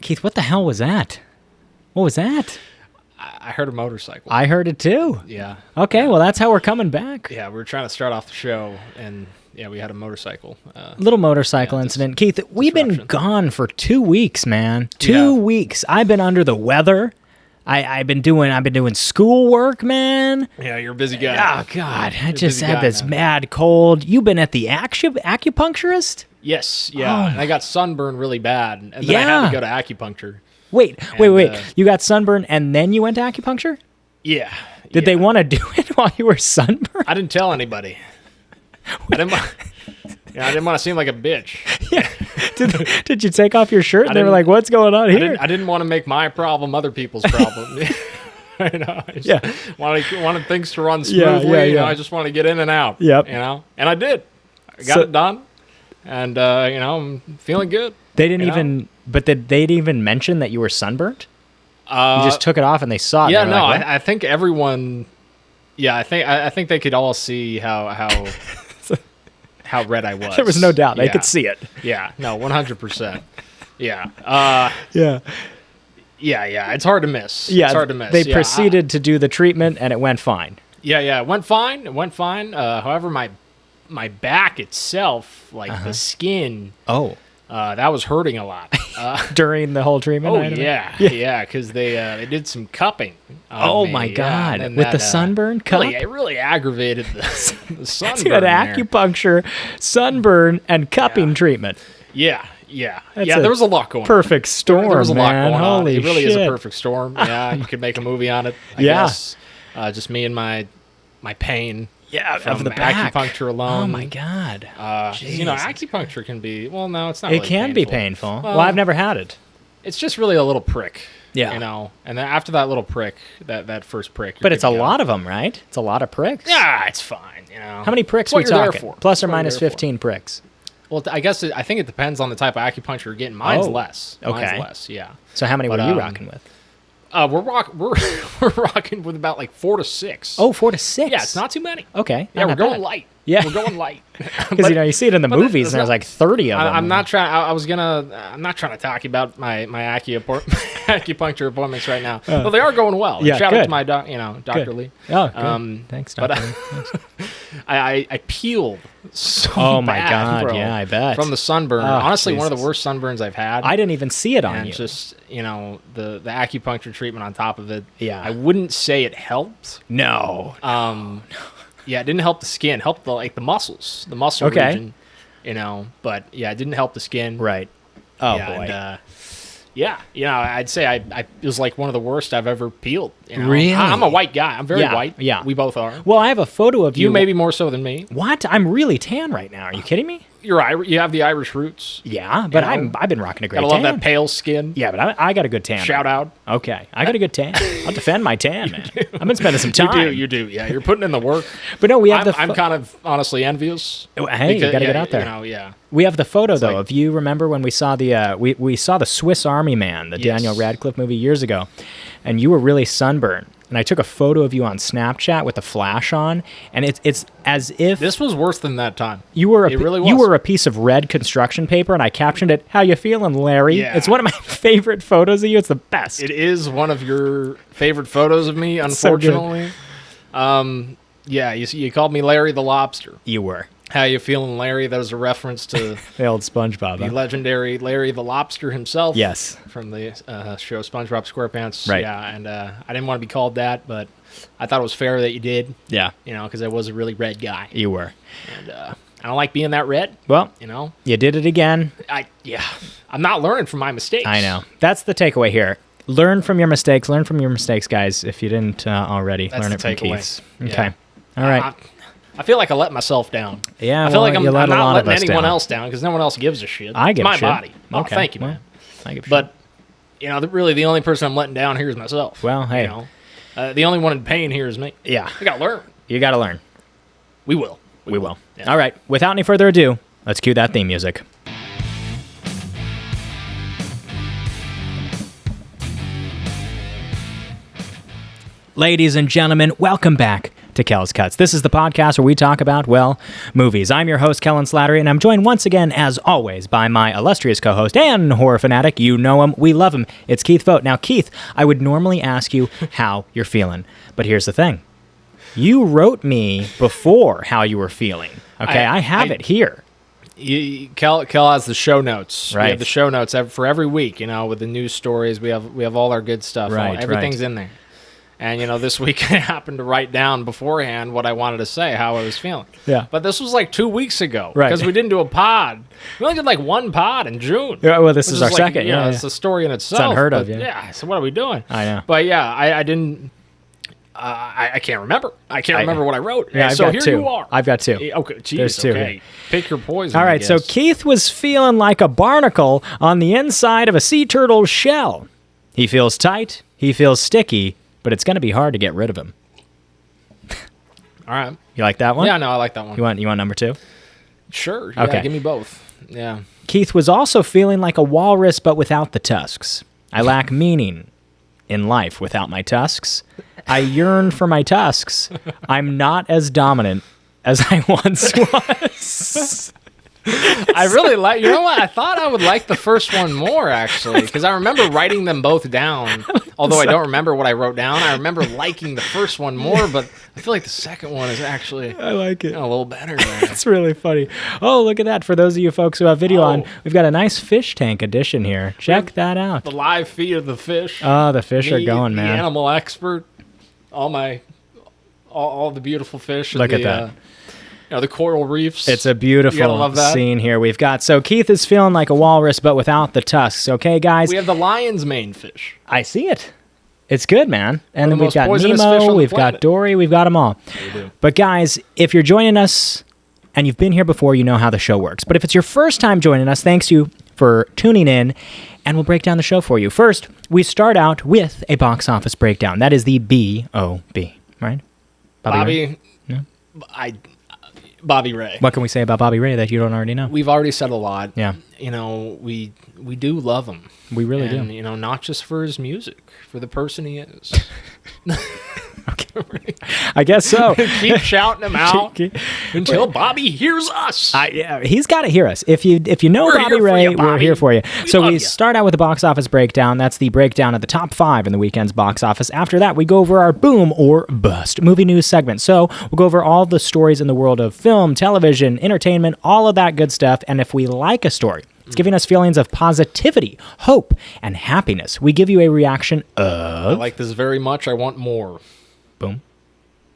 Keith, what the hell was that? What was that? I heard a motorcycle. I heard it too. Yeah. Okay, well, that's how we're coming back. Yeah, we were trying to start off the show, and yeah, we had a motorcycle. Little motorcycle incident. Keith, we've been gone for 2 weeks, man. 2 weeks. I've been under the weather. I've been doing schoolwork, man. Yeah, you're a busy guy. Oh God, I just had this mad cold. You've been at the acupuncturist? Yes, yeah. And I got sunburned really bad, and then I had to go to acupuncture. Wait. You got sunburned and then you went to acupuncture? Yeah. Did they want to do it while you were sunburned? I didn't tell anybody. I didn't want to seem like a bitch. Yeah. Did you take off your shirt? And they were like, "What's going on here?" I didn't want to make my problem other people's problem. I wanted things to run smoothly. You know, I just want to get in and out. Yep. You know, and I did. I got it done, and I'm feeling good. They didn't even. But did they even mention that you were sunburnt? You just took it off and they saw it. Yeah, no, like, I think everyone. Yeah, I think they could all see how red I was. There was no doubt they could see it. Yeah, no, 100%. Yeah. Yeah. Yeah. It's hard to miss. Yeah, it's hard to miss. They proceeded to do the treatment and it went fine. Yeah, it went fine. However, my back itself, like the skin. Oh. That was hurting a lot during the whole treatment. Oh yeah, because they did some cupping. Oh my God! With the sunburn cup, it really aggravated the sunburn. So you had acupuncture, sunburn, and cupping treatment. Yeah. There was a lot going on. Perfect storm. There was a lot going on. Holy it really shit. is a perfect storm. Yeah, you could make a movie on it. I guess. Just me and my pain. Yeah, from of the back. Acupuncture alone. Oh my God! Acupuncture can be. Well, no, it's not. It really can painful. be painful. Well, I've never had it. It's just really a little prick. Yeah. You know, and then after that little prick, that first prick. But it's a lot of them, right? It's a lot of pricks. Yeah, it's fine. You know. How many pricks are we talking? Plus or minus 15 pricks. Well, I think it depends on the type of acupuncture you're getting. Mine's less. Okay. Mine's less. Yeah. So how many were you rocking with? We're rocking with about like 4 to 6. Oh, 4 to 6. Yeah, it's not too many. Okay. Yeah, we're going light. Yeah, we're going light. Because you see it in the movies, and there's like 30 of them. I'm not trying. I'm not trying to talk about my acupuncture appointments right now. Well, they are going well. Yeah, shout out to my Dr. Lee. Oh, good. Thanks, Dr. Lee. I peeled so oh my bad, God! bro, Yeah, I bet from the sunburn. Honestly, one of the worst sunburns I've had. I didn't even see it on and you. Just the acupuncture treatment on top of it. Yeah, I wouldn't say it helped. No. Yeah, it didn't help the skin. Helped the muscles, the muscle region. But yeah, it didn't help the skin. Right. Oh yeah, boy. And, I'd say it was like one of the worst I've ever peeled. Really? I'm a white guy. I'm very white. Yeah. We both are. Well, I have a photo of you. You maybe more so than me. What? I'm really tan right now. Are you kidding me? You're Irish. You have the Irish roots. Yeah, but I've been rocking a great tan. Gotta love that pale skin. Yeah, but I got a good tan. Shout out. Okay, I got a good tan. I'll defend my tan, man. I've been spending some time. You do. Yeah, you're putting in the work. But no, we have I'm kind of honestly envious. Hey, you gotta get out there. We have the photo though. If you remember when we saw the we saw the Swiss Army Man, the Daniel Radcliffe movie years ago, and you were really sunburned. And I took a photo of you on Snapchat with the flash on, and it's as if this was worse than that time. You were you were a piece of red construction paper, and I captioned it, "How you feeling, Larry?" Yeah. It's one of my favorite photos of you. It's the best. It is one of your favorite photos of me, unfortunately. So you called me Larry the Lobster. You were. How you feeling, Larry? That was a reference to the old SpongeBob, the legendary Larry the Lobster himself. Yes, from the show SpongeBob SquarePants. Right. Yeah, and I didn't want to be called that, but I thought it was fair that you did. Yeah, because I was a really red guy. You were, and I don't like being that red. Well, you did it again. I'm not learning from my mistakes. I know. That's the takeaway here. Learn from your mistakes. Learn from your mistakes, guys. If you didn't already, learn it from Keith's. Okay. All right. I feel like I let myself down. Yeah, I feel like I'm not letting anyone down. else down because no one else gives a shit. I give it's a my shit. body. Oh, okay. Thank you, man. I give a but really, the only person I'm letting down here is myself. Well, hey, the only one in pain here is me. Yeah, I gotta learn. You gotta learn. We will. We will. Yeah. All right. Without any further ado, let's cue that theme music. Ladies and gentlemen, welcome back to Kel's Cuts. This is the podcast where we talk about, well, movies. I'm your host, Kellen Slattery, and I'm joined once again, as always, by my illustrious co-host and horror fanatic. You know him. We love him. It's Keith Vogt. Now, Keith, I would normally ask you how you're feeling, but here's the thing. You wrote me before how you were feeling. Okay, I have it here. Kel has the show notes. Right. We have the show notes for every week, with the news stories. We have all our good stuff. Right, everything's in there. And, this week I happened to write down beforehand what I wanted to say, how I was feeling. Yeah. But this was like 2 weeks ago. Right. Because we didn't do a pod. We only did like one pod in June. Yeah, well, this is our second. Yeah, it's a story in itself. It's unheard of, Yeah, so what are we doing? I know. But yeah, I didn't... I can't remember. I can't remember what I wrote. Yeah, so got here two. you are. I've got two. Okay, geez, There's two. Okay. Pick your poison. All right, so Keith was feeling like a barnacle on the inside of a sea turtle's shell. He feels tight, he feels sticky, but it's going to be hard to get rid of him. All right. You like that one? Yeah, no, I like that one. You want number two? Sure. Yeah, Okay. give me both. Yeah. Keith was also feeling like a walrus, but without the tusks. I lack meaning in life without my tusks. I yearn for my tusks. I'm not as dominant as I once was. I really like, you know what? I thought I would like the first one more, actually, because I remember writing them both down. Although I don't remember what I wrote down. I remember liking the first one more, but I feel like the second one is actually I like it. a little better. Man. It's really funny. Oh, look at that. For those of you folks who have video on, we've got a nice fish tank edition here. Check that out. The live feed of the fish. Oh, the fish are going, man. The animal expert. All the beautiful fish. Look at that. The coral reefs. It's a beautiful scene here we've got. So Keith is feeling like a walrus, but without the tusks. Okay, guys? We have the lion's mane fish. I see it. It's good, man. And then the we've got most poisonous fish Nemo, on the we've got planet. Dory, we've got them all. We do. But guys, if you're joining us and you've been here before, you know how the show works. But if it's your first time joining us, thanks you for tuning in, and we'll break down the show for you. First, we start out with a box office breakdown. That is the B.O.B., right? Bobby. Yeah. Bobby Ray. What can we say about Bobby Ray that you don't already know? We've already said a lot. Yeah. We do love him. We really do. Not just for his music, for the person he is. Okay. I guess so. Keep shouting him out until Bobby hears us. Yeah, he's got to hear us. If you know We're Bobby here for Ray, you, Bobby. we're here for you. So love we ya. start out with the box office breakdown. That's the breakdown of the top 5 in the weekend's box office. After that, we go over our boom or bust movie news segment. So we'll go over all the stories in the world of film, television, entertainment, all of that good stuff. And if we like a story, it's giving us feelings of positivity, hope, and happiness, we give you a reaction of... I like this very much. I want more. Boom.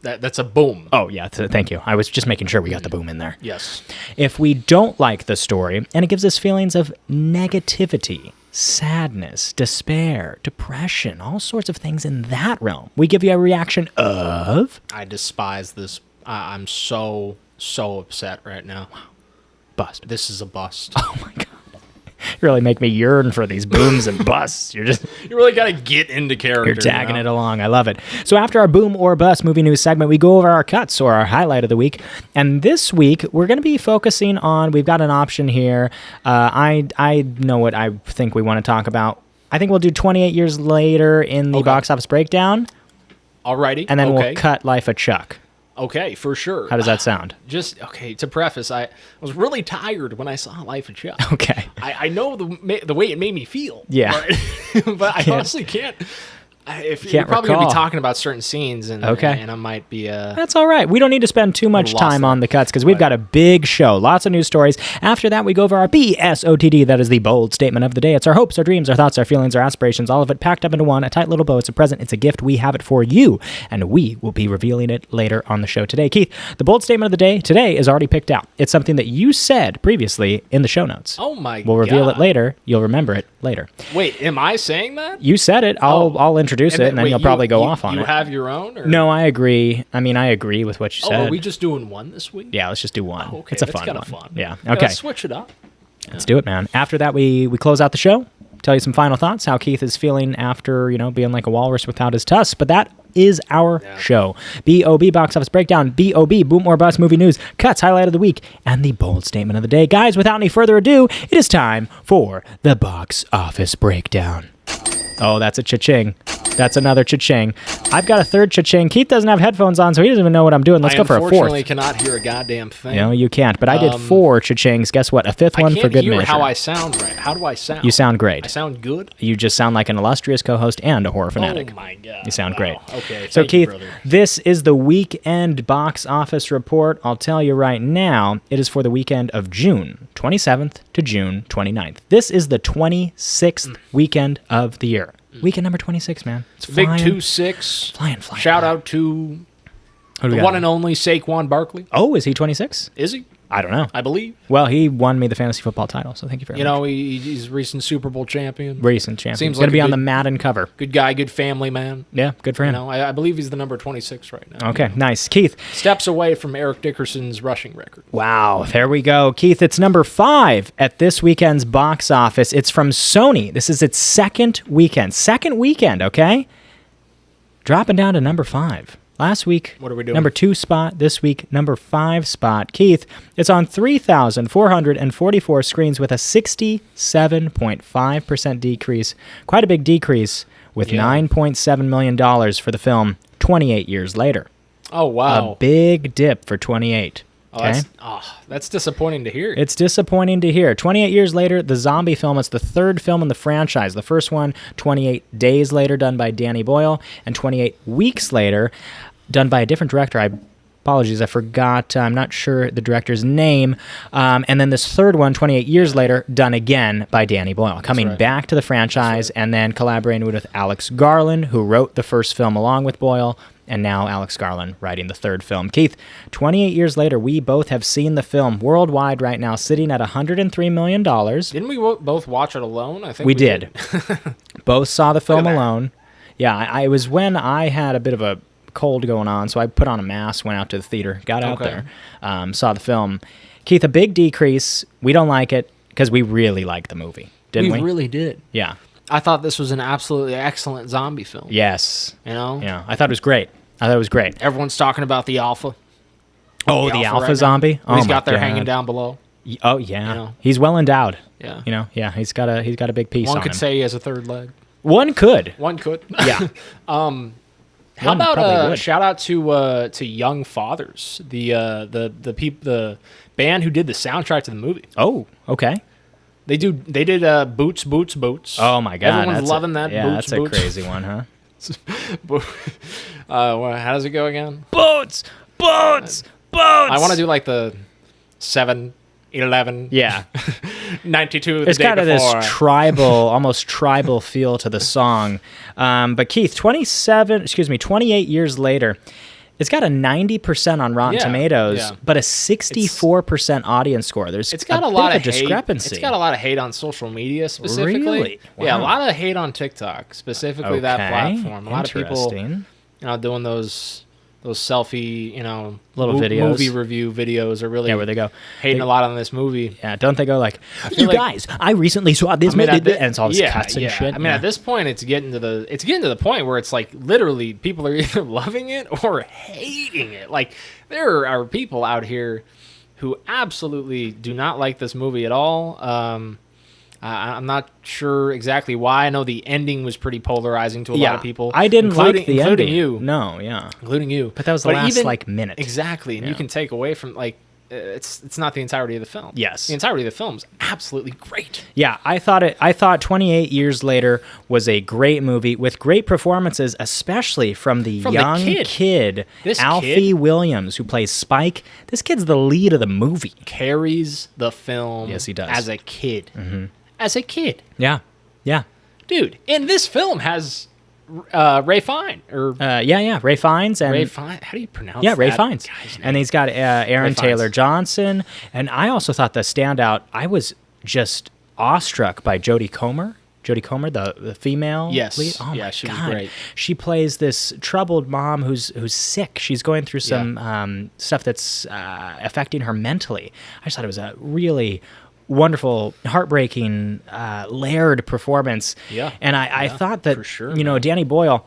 That's a boom. Oh, yeah. Thank you. I was just making sure we got the boom in there. Yes. If we don't like the story, and it gives us feelings of negativity, sadness, despair, depression, all sorts of things in that realm, we give you a reaction of... I despise this. I'm so upset right now. Bust. This is a bust. Oh, my God. You really make me yearn for these booms and busts. You really got to get into character. You're tagging it along. I love it. So after our boom or bust movie news segment, we go over our cuts or our highlight of the week. And this week, we're going to be focusing on, we've got an option here. I know what I think we want to talk about. I think we'll do 28 Years Later in the box office breakdown. Alrighty. And then we'll cut Life of Chuck. Okay, for sure. How does that sound? To preface, I was really tired when I saw Life of Chuck. Okay. I know the way it made me feel. Yeah. But I honestly can't. You're probably going to be talking about certain scenes, and I might be... That's all right. We don't need to spend too much time on the cuts because we've got a big show. Lots of news stories. After that, we go over our BSOTD. That is the bold statement of the day. It's our hopes, our dreams, our thoughts, our feelings, our aspirations, all of it packed up into one. A tight little bow. It's a present. It's a gift. We have it for you, and we will be revealing it later on the show today. Keith, the bold statement of the day today is already picked out. It's something that you said previously in the show notes. Oh, my God. We'll reveal it later. You'll remember it later. Wait, am I saying that? You said it. I'll introduce it, and then you'll probably go off on it. You have your own? Or? No, I agree. I mean, I agree with what you said. Are we just doing one this week? Yeah, let's just do one. Okay, it's a that's fun one. Fun. Yeah, okay. Yeah, let's switch it up. Let's do it, man. After that, we close out the show. Tell you some final thoughts, how Keith is feeling after, being like a walrus without his tusks. But that is our show. B.O.B. Box Office Breakdown. B.O.B. Boom or Bust Movie News. Cuts, Highlight of the Week, and the bold statement of the day. Guys, without any further ado, it is time for the Box Office Breakdown. Oh, that's a cha-ching. That's another cha-ching. I've got a third cha-ching. Keith doesn't have headphones on, so he doesn't even know what I'm doing. Let's go for a fourth. I unfortunately cannot hear a goddamn thing. No, you can't. But I did 4 cha-chings. Guess what? A fifth one for good measure. I can't hear how I sound right. How do I sound? You sound great. I sound good? You just sound like an illustrious co-host and a horror fanatic. Oh, my God. You sound great. Okay, so, thank Keith, you, brother. this is the weekend box office report. I'll tell you right now, it is for the weekend of June 27th to June 29th. This is the 26th weekend of the year. Weekend number 26, man. It's Big flying. 2-6. Flying. Shout out to the one and only Saquon Barkley. Oh, is he 26? Is he? I don't know. I believe. Well, he won me the fantasy football title, so thank you very much. You know, he's a recent Super Bowl champion. Recent champion. Seems He's going to like be a on good- the Madden cover. Good guy, good family man. Yeah, good for him. You know, I believe he's the number 26 right now. Okay, nice. Keith. Steps away from Eric Dickerson's rushing record. Wow, there we go. Keith, it's number 5 at this weekend's box office. It's from Sony. This is its second weekend. Second weekend, okay? Dropping down to number 5. Last week, What are we doing? number 2 spot. This week, number 5 spot. Keith, it's on 3,444 screens with a 67.5% decrease. Quite a big decrease with $9.7 million for the film 28 years later. Oh, wow. A big dip for 28. Okay? That's disappointing to hear. It's disappointing to hear. 28 years later, the zombie film is the third film in the franchise. The first one, 28 Days Later, done by Danny Boyle, and 28 Weeks Later, done by a different director. Apologies, I forgot. I'm not sure the director's name. And then this third one, 28 Years Later, done again by Danny Boyle, coming back to the franchise and then collaborating with Alex Garland, who wrote the first film along with Boyle, and now Alex Garland writing the third film. Keith, 28 years later, we both have seen the film worldwide right now, sitting at $103 million. Didn't we both watch it alone? I think we did. Both saw the film Look at that. alone. Yeah, it was when I had a bit of a cold going on, so I put on a mask, went out to the theater, got out there, saw the film. Keith, a big decrease. We don't like it because we really liked the movie, didn't we? We really did. Yeah. I thought this was an absolutely excellent zombie film. Yes. You know? Yeah, I thought it was great. Everyone's talking about the Alpha. Oh, the Alpha right zombie? now. He's Oh, got my there God. hanging down below. Oh, yeah. You know? He's well endowed. Yeah. You know, yeah, he's got a big piece One on could him. say he has a third leg. One could. One could. Yeah. How One about probably would. shout out to Young Fathers, the band who did the soundtrack to the movie. Oh, okay. They did Boots Boots Boots. Oh my God, Everyone's loving that. Yeah, Boots, that's Boots. a crazy one, huh? How does it go again? Boats. I want to do like the 7, 11, Yeah. 92. There's kind of this before. almost tribal feel to the song. But Keith, 28 years later, it's got a 90% on Rotten Tomatoes, but a 64% audience score. There's It's got a bit lot of discrepancy. Hate. It's got a lot of hate on social media specifically. Really? Yeah, a Wow. lot of hate on TikTok, specifically that platform. A lot of people, Interesting. doing those selfie, Little videos. movie review videos are really Yeah, where they go. hating a lot on this movie. Yeah, don't they go like, feel you like- guys, I recently saw this movie, and it's all this cuts and yeah. shit. I mean, at this point, it's getting to the point where it's like literally people are either loving it or hating it. Like there are people out here who absolutely do not like this movie at all. I'm not sure exactly why. I know the ending was pretty polarizing to a lot of people. I didn't like the including ending. you. No, yeah. Including you. But that was the last, minute. Exactly. And you can take away from, it's not the entirety of the film. Yes. The entirety of the film's absolutely great. Yeah, I thought 28 Years Later was a great movie with great performances, especially from the young kid, This Alfie kid- Williams, who plays Spike. This kid's the lead of the movie. Carries the film. Yes, he does. As a kid. Mm-hmm. As a kid. Yeah. Dude, and this film has Ray Fine. Ray Fiennes. And Ray Fine? How do you pronounce Yeah, that Ray Fiennes. guy's name? And he's got Aaron Ray Taylor Fiennes. Johnson. And I also thought the standout, I was just awestruck by Jodie Comer. Jodie Comer, the female Yes. lead. Oh Yeah, my she was God. great. She plays this troubled mom who's sick. She's going through some stuff that's affecting her mentally. I just thought it was a really wonderful, heartbreaking, layered performance. Yeah. And I thought that, for sure, Danny Boyle,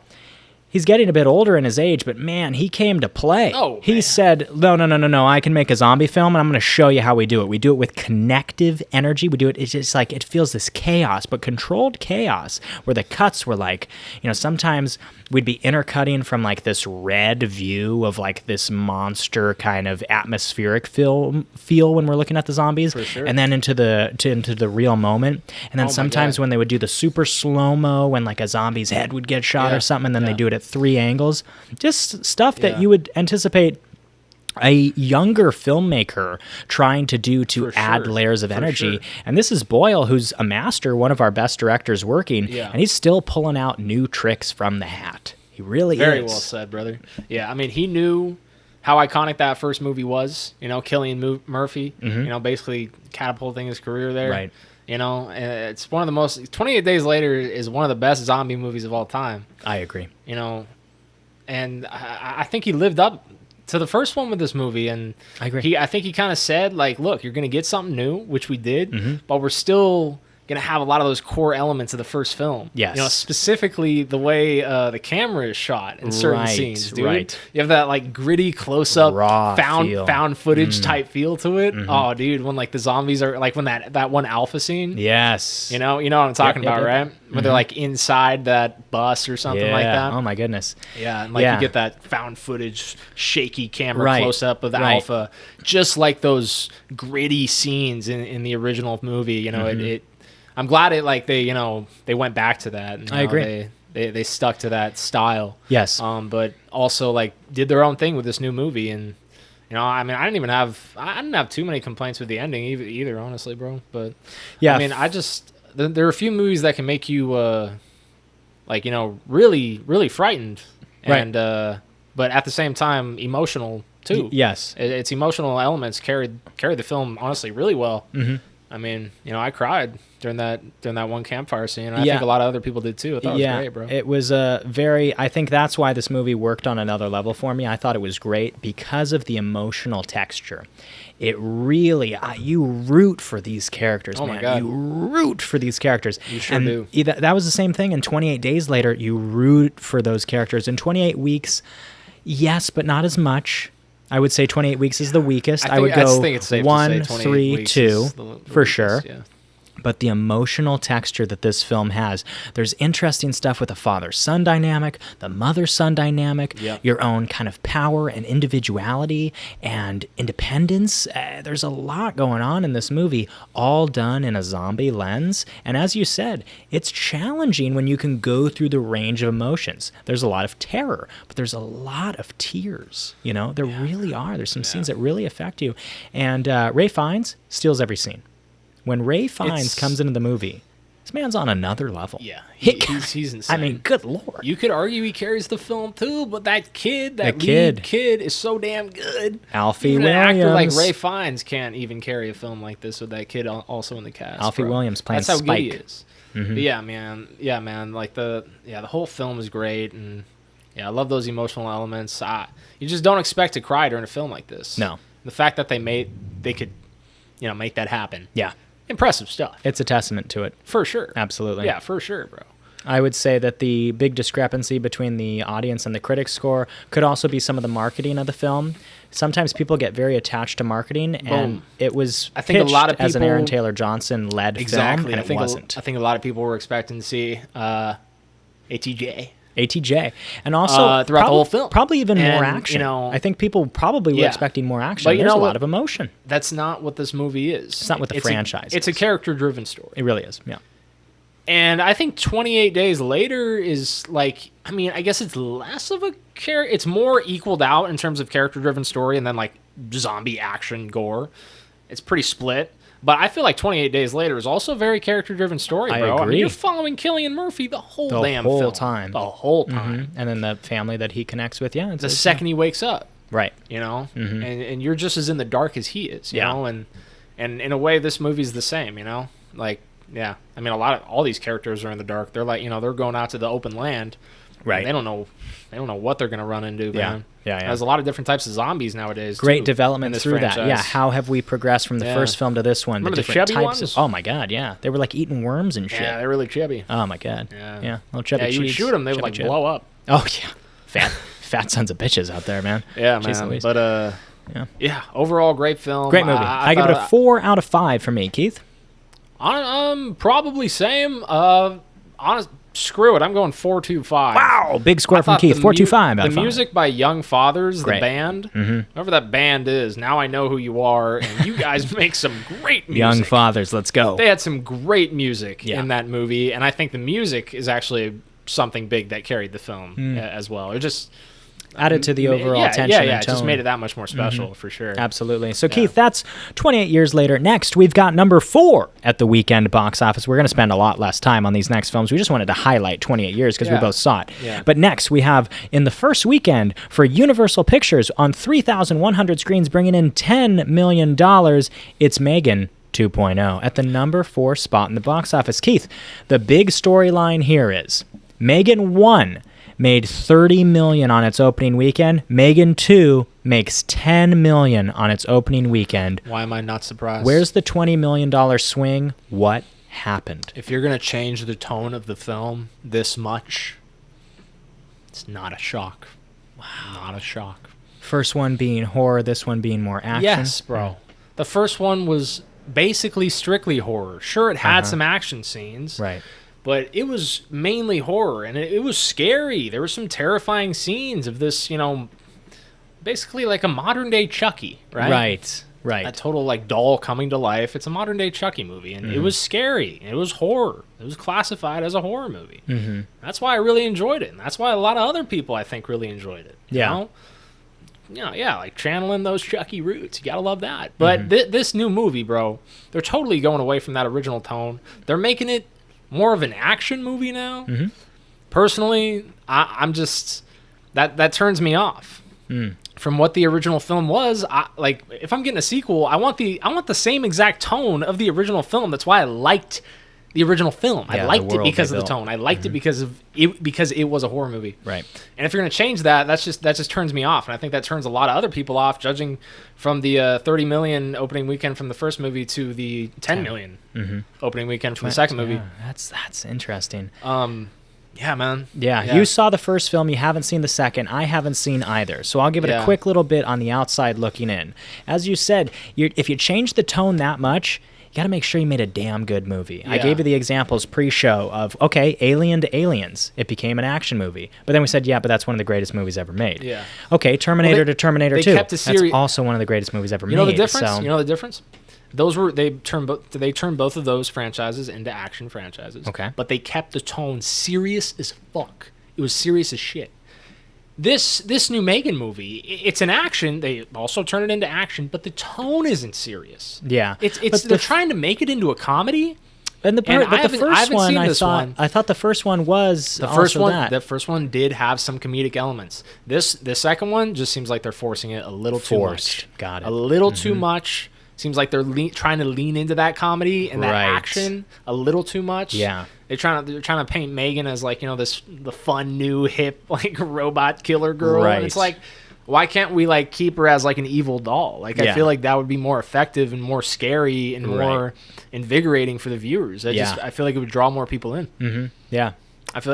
He's getting a bit older in his age, but man, he came to play. Oh, he man. said, no, I can make a zombie film, and I'm going to show you how we do it. We do it with connective energy. We do it, it's just like, it feels this chaos, but controlled chaos, where the cuts were like, sometimes we'd be intercutting from like this red view of like this monster kind of atmospheric feel when we're looking at the zombies, For sure. and then into the real moment. And then sometimes when they would do the super slow-mo when like a zombie's head would get shot or something, and then they do it at 3 angles. Just stuff that you would anticipate a younger filmmaker trying to do to add layers of energy. And this is Boyle, who's a master, one of our best directors working, and he's still pulling out new tricks from the hat. He really is. Very well said, brother. Yeah, I mean, he knew how iconic that first movie was, Cillian Murphy, basically catapulting his career there. Right. It's one of the most... 28 Days Later is one of the best zombie movies of all time. I agree. And I think he lived up to the first one with this movie, and I agree. I think he kind of said, like, look, you're going to get something new, which we did, but we're still going to have a lot of those core elements of the first film. Yes. Specifically the way the camera is shot in certain scenes, dude. Right. You have that, like, gritty close-up, Raw feel. found footage type feel to it. Oh, dude, when, like, the zombies are, like, when that one alpha scene. Yes. You know what I'm talking about, right? Yep. When they're, like, inside that bus or something like that. Oh, my goodness. Yeah, and, like, you get that found footage, shaky camera close-up of the alpha, just like those gritty scenes in the original movie. I'm glad they went back to that. And, I agree. They stuck to that style. Yes. But also, like, did their own thing with this new movie. And, I mean, I didn't have too many complaints with the ending either, honestly, bro. But, yeah, I mean, there are a few movies that can make you, really, really frightened. Right. And, but at the same time, emotional, too. Yes. Its emotional elements carried the film, honestly, really well. Mm-hmm. I mean, I cried during that one campfire scene. And I think a lot of other people did too. I thought it was great, bro. It was I think that's why this movie worked on another level for me. I thought it was great because of the emotional texture. It really, you root for these characters, man. My God. You root for these characters. You sure do. That was the same thing in 28 Days Later. You root for those characters. In 28 Weeks, yes, but not as much. I would say 28 Weeks is the weakest. I would go think it's safe 1, to say 3, 2, for weakest, sure. Yeah. But the emotional texture that this film has, there's interesting stuff with the father-son dynamic, the mother-son dynamic, your own kind of power and individuality and independence. There's a lot going on in this movie, all done in a zombie lens. And as you said, it's challenging when you can go through the range of emotions. There's a lot of terror, but there's a lot of tears. There really are. There's some scenes that really affect you. And Ralph Fiennes steals every scene. When Ralph Fiennes comes into the movie, this man's on another level. Yeah, he's insane. I mean, good Lord. You could argue he carries the film too, but that lead kid is so damn good. Alfie Even Williams. An actor like Ralph Fiennes can't even carry a film like this with that kid also in the cast. Alfie Williams playing That's how Spike. good he is. Mm-hmm. But yeah, man. Like the whole film is great, and I love those emotional elements. You just don't expect to cry during a film like this. No, the fact that they could, make that happen. Yeah. Impressive stuff. It's a testament to it. For sure. Absolutely. Yeah, for sure, bro. I would say that the big discrepancy between the audience and the critics score could also be some of the marketing of the film. Sometimes people get very attached to marketing, and it was pitched a lot of people, as an Aaron Taylor Johnson led film, and it wasn't. I think a lot of people were expecting to see ATJ, and also throughout the whole film, probably even more action. I think people probably were expecting more action. But there's a lot of emotion. That's not what this movie is. It's not what the franchise is. It's a character-driven story. It really is. Yeah. And I think 28 Days Later is like, I guess it's less of a it's more equaled out in terms of character-driven story, and then like zombie action gore. It's pretty split. But I feel like 28 Days Later is also a very character-driven story, bro. I agree. You're following Cillian Murphy the whole time. The whole time. And then the family that he connects with, the second he wakes up. Right. And you're just as in the dark as he is, you know? And in a way, this movie's the same, Like, yeah. All these characters are in the dark. They're like, they're going out to the open land. Right. They don't know what they're going to run into, man. Yeah. There's a lot of different types of zombies nowadays. Great development through franchise. that. Yeah, how have we progressed from the first film to this one? Remember the different chubby types ones? Oh my God, yeah. They were like eating worms and shit. Yeah, they're really chubby. Oh my God. Yeah. Little chubby you would cheese, shoot them, they would like chubby blow up. Oh yeah. fat sons of bitches out there, man. Yeah, Jeez man. Louise. But yeah, overall great film. Great movie. I give it a 4 out of 5 for me. Keith? Probably same. Honest, screw it. I'm going 4.25. Wow, big score from Keith. 4.25 out of 5. The music by Young Fathers, Great. the band, whoever that band is, now I know who you are, and you guys make some great music. Young Fathers, let's go. They had some great music in that movie, and I think the music is actually something big that carried the film as well. It just added to the overall tension and it tone. just made it that much more special, for sure. Absolutely. So, Keith, that's 28 years later. Next, we've got number 4 at the weekend box office. We're going to spend a lot less time on these next films. We just wanted to highlight 28 years because we both saw it. Yeah. But next, we have, in the first weekend, for Universal Pictures, on 3,100 screens, bringing in $10 million, it's Megan 2.0 at the number 4 spot in the box office. Keith, the big storyline here is Megan 1 made $30 million on its opening weekend. Megan 2 makes $10 million on its opening weekend. Why am I not surprised? Where's the $20 million swing? What happened? If you're going to change the tone of the film this much, it's not a shock. Wow. Not a shock. First one being horror, this one being more action? Yes, bro. The first one was basically strictly horror. Sure, it had some action scenes. Right. But it was mainly horror, and it was scary. There were some terrifying scenes of this, basically like a modern-day Chucky, right? Right. A total, doll coming to life. It's a modern-day Chucky movie, and it was scary. It was horror. It was classified as a horror movie. Mm-hmm. That's why I really enjoyed it, and that's why a lot of other people, I think, really enjoyed it. You know? Like channeling those Chucky roots. You gotta love that. But this new movie, bro, they're totally going away from that original tone. They're making it more of an action movie now. Personally, I'm just that turns me off from what the original film was. If I'm getting a sequel, I want the same exact tone of the original film. That's why I liked the original film. I liked it because of the tone. I liked it because it was a horror movie. Right. And if you're going to change that, that just turns me off. And I think that turns a lot of other people off, judging from the $30 million opening weekend from the first movie to the $10 million opening weekend from the second movie. Yeah, that's interesting. Yeah, man. Yeah, you saw the first film. You haven't seen the second. I haven't seen either. So I'll give it a quick little bit on the outside looking in. As you said, if you change the tone that much, you got to make sure you made a damn good movie. Yeah. I gave you the examples pre-show of, okay, Alien to Aliens. It became an action movie. But then we said, but that's one of the greatest movies ever made. Yeah. Okay, Terminator to Terminator 2. That's also one of the greatest movies ever made. You know the difference? You know the difference? They turned both of those franchises into action franchises. Okay. But they kept the tone serious as fuck. It was serious as shit. This new Megan movie, it's an action. They also turn it into action, but the tone isn't serious. Yeah, they're trying to make it into a comedy. And the first one, I thought the first one was the first one. The first one did have some comedic elements. The second one just seems like they're forcing it a little too much. Got it. A little too much. Seems like they're trying to lean into that comedy and that action a little too much. Yeah. They're trying to paint Megan as the fun new hip robot killer girl. Right. And it's like, why can't we keep her as an evil doll? I feel like that would be more effective and more scary and more invigorating for the viewers. I feel like it would draw more people in. Mm-hmm. Yeah. I feel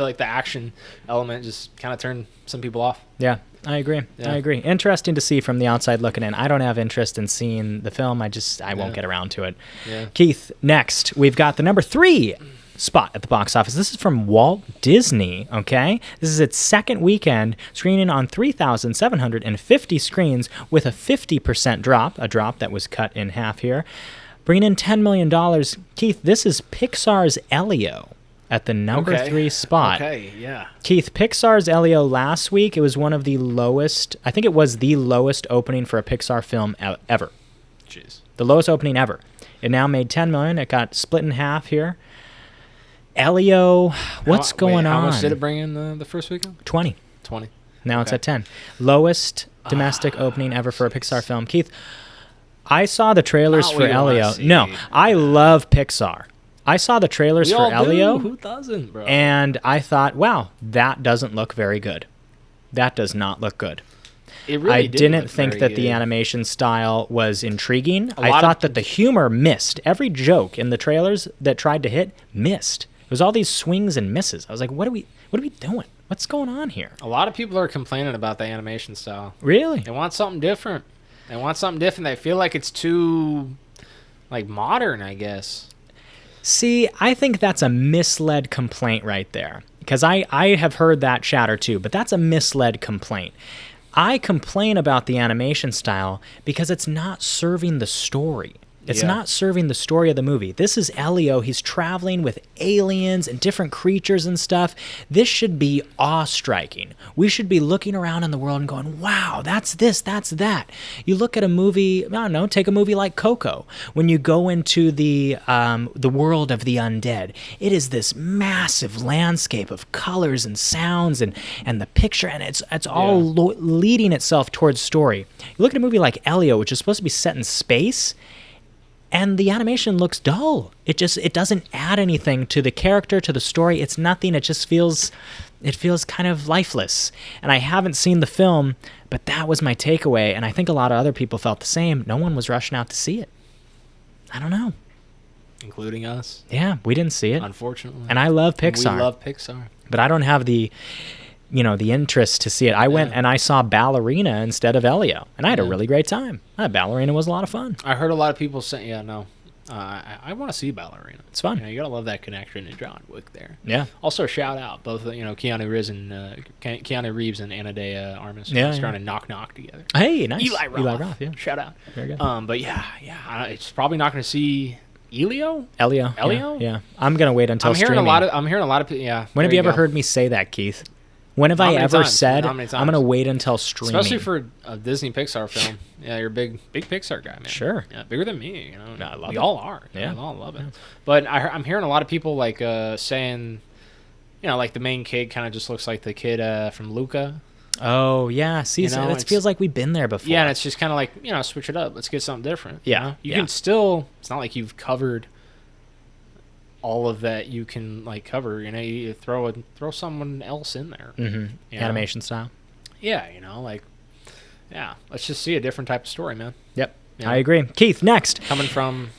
like the action element just kind of turned some people off. Yeah. I agree. Interesting to see from the outside looking in. I don't have interest in seeing the film. I won't get around to it. Yeah. Keith, next, we've got the number 3 spot at the box office. This is from Walt Disney, okay? This is its second weekend, screening on 3,750 screens with a 50% drop, a drop that was cut in half here, bringing in $10 million. Keith, this is Pixar's Elio at the number 3 spot. Okay, yeah. Keith, Pixar's Elio last week, it was one of the lowest, I think it was the lowest opening for a Pixar film ever. Jeez. The lowest opening ever. It now made $10 million. It got split in half here. Elio, what's going on? How much did it bring in the first weekend? 20. Now it's at 10. Lowest domestic opening ever for a Pixar film. Keith, I saw the trailers for Elio. No, I love Pixar. I saw the trailers for Elio. Who doesn't, bro? And I thought, wow, that doesn't look very good. That does not look good. It really I didn't think that the animation style was intriguing. I thought that the humor missed. Every joke in the trailers that tried to hit missed. It was all these swings and misses. I was like, what are we doing? What's going on here? A lot of people are complaining about the animation style. Really? They want something different. They feel like it's too, like, modern, I guess. See, I think that's a misled complaint right there. Because I have heard that chatter too, but that's a misled complaint. I complain about the animation style because it's not serving the story. It's not serving the story of the movie. This is Elio. He's traveling with aliens and different creatures and stuff. This should be awe-striking. We should be looking around in the world and going, wow, that's this, that's that. You look at a movie, I don't know, take a movie like Coco. When you go into the world of the undead, it is this massive landscape of colors and sounds and the picture, and it's all leading itself towards story. You look at a movie like Elio, which is supposed to be set in space, and the animation looks dull. It doesn't add anything to the character, to the story. It's nothing. It just feels kind of lifeless. And I haven't seen the film, but that was my takeaway. And I think a lot of other people felt the same. No one was rushing out to see it. I don't know. Including us. Yeah, we didn't see it. Unfortunately. And I love Pixar. We love Pixar. But I don't have the interest to see it. I went and I saw Ballerina instead of Elio, and I had a really great time. Ballerina was a lot of fun. I heard a lot of people say, I want to see Ballerina. It's fun. You gotta love that connection to John Wick there. Yeah. Also, shout out both Keanu Reeves and Ana de Armas trying to knock together. Hey, nice. Eli Roth, yeah. Shout out. Very good. But it's probably not going to see Elio. Yeah. I'm gonna wait until I'm hearing streaming. I'm hearing a lot of people. Yeah. When have you ever heard me say that, Keith? When have I ever said I'm going to wait until streaming? Especially for a Disney Pixar film. Yeah, you're a big Pixar guy, man. Sure. Yeah, bigger than me. No, I love we it. all are. Yeah. We all love it. But I'm hearing a lot of people like saying, like the main kid kind of just looks like the kid from Luca. Oh, yeah. See, it feels like we've been there before. Yeah, and it's just kind of like, switch it up. Let's get something different. Yeah. You can still, it's not like you've covered all of that you can like cover, you throw someone else in there. Mm-hmm. Animation style. Yeah, let's just see a different type of story, man. Yep. I agree. Keith, next. Coming from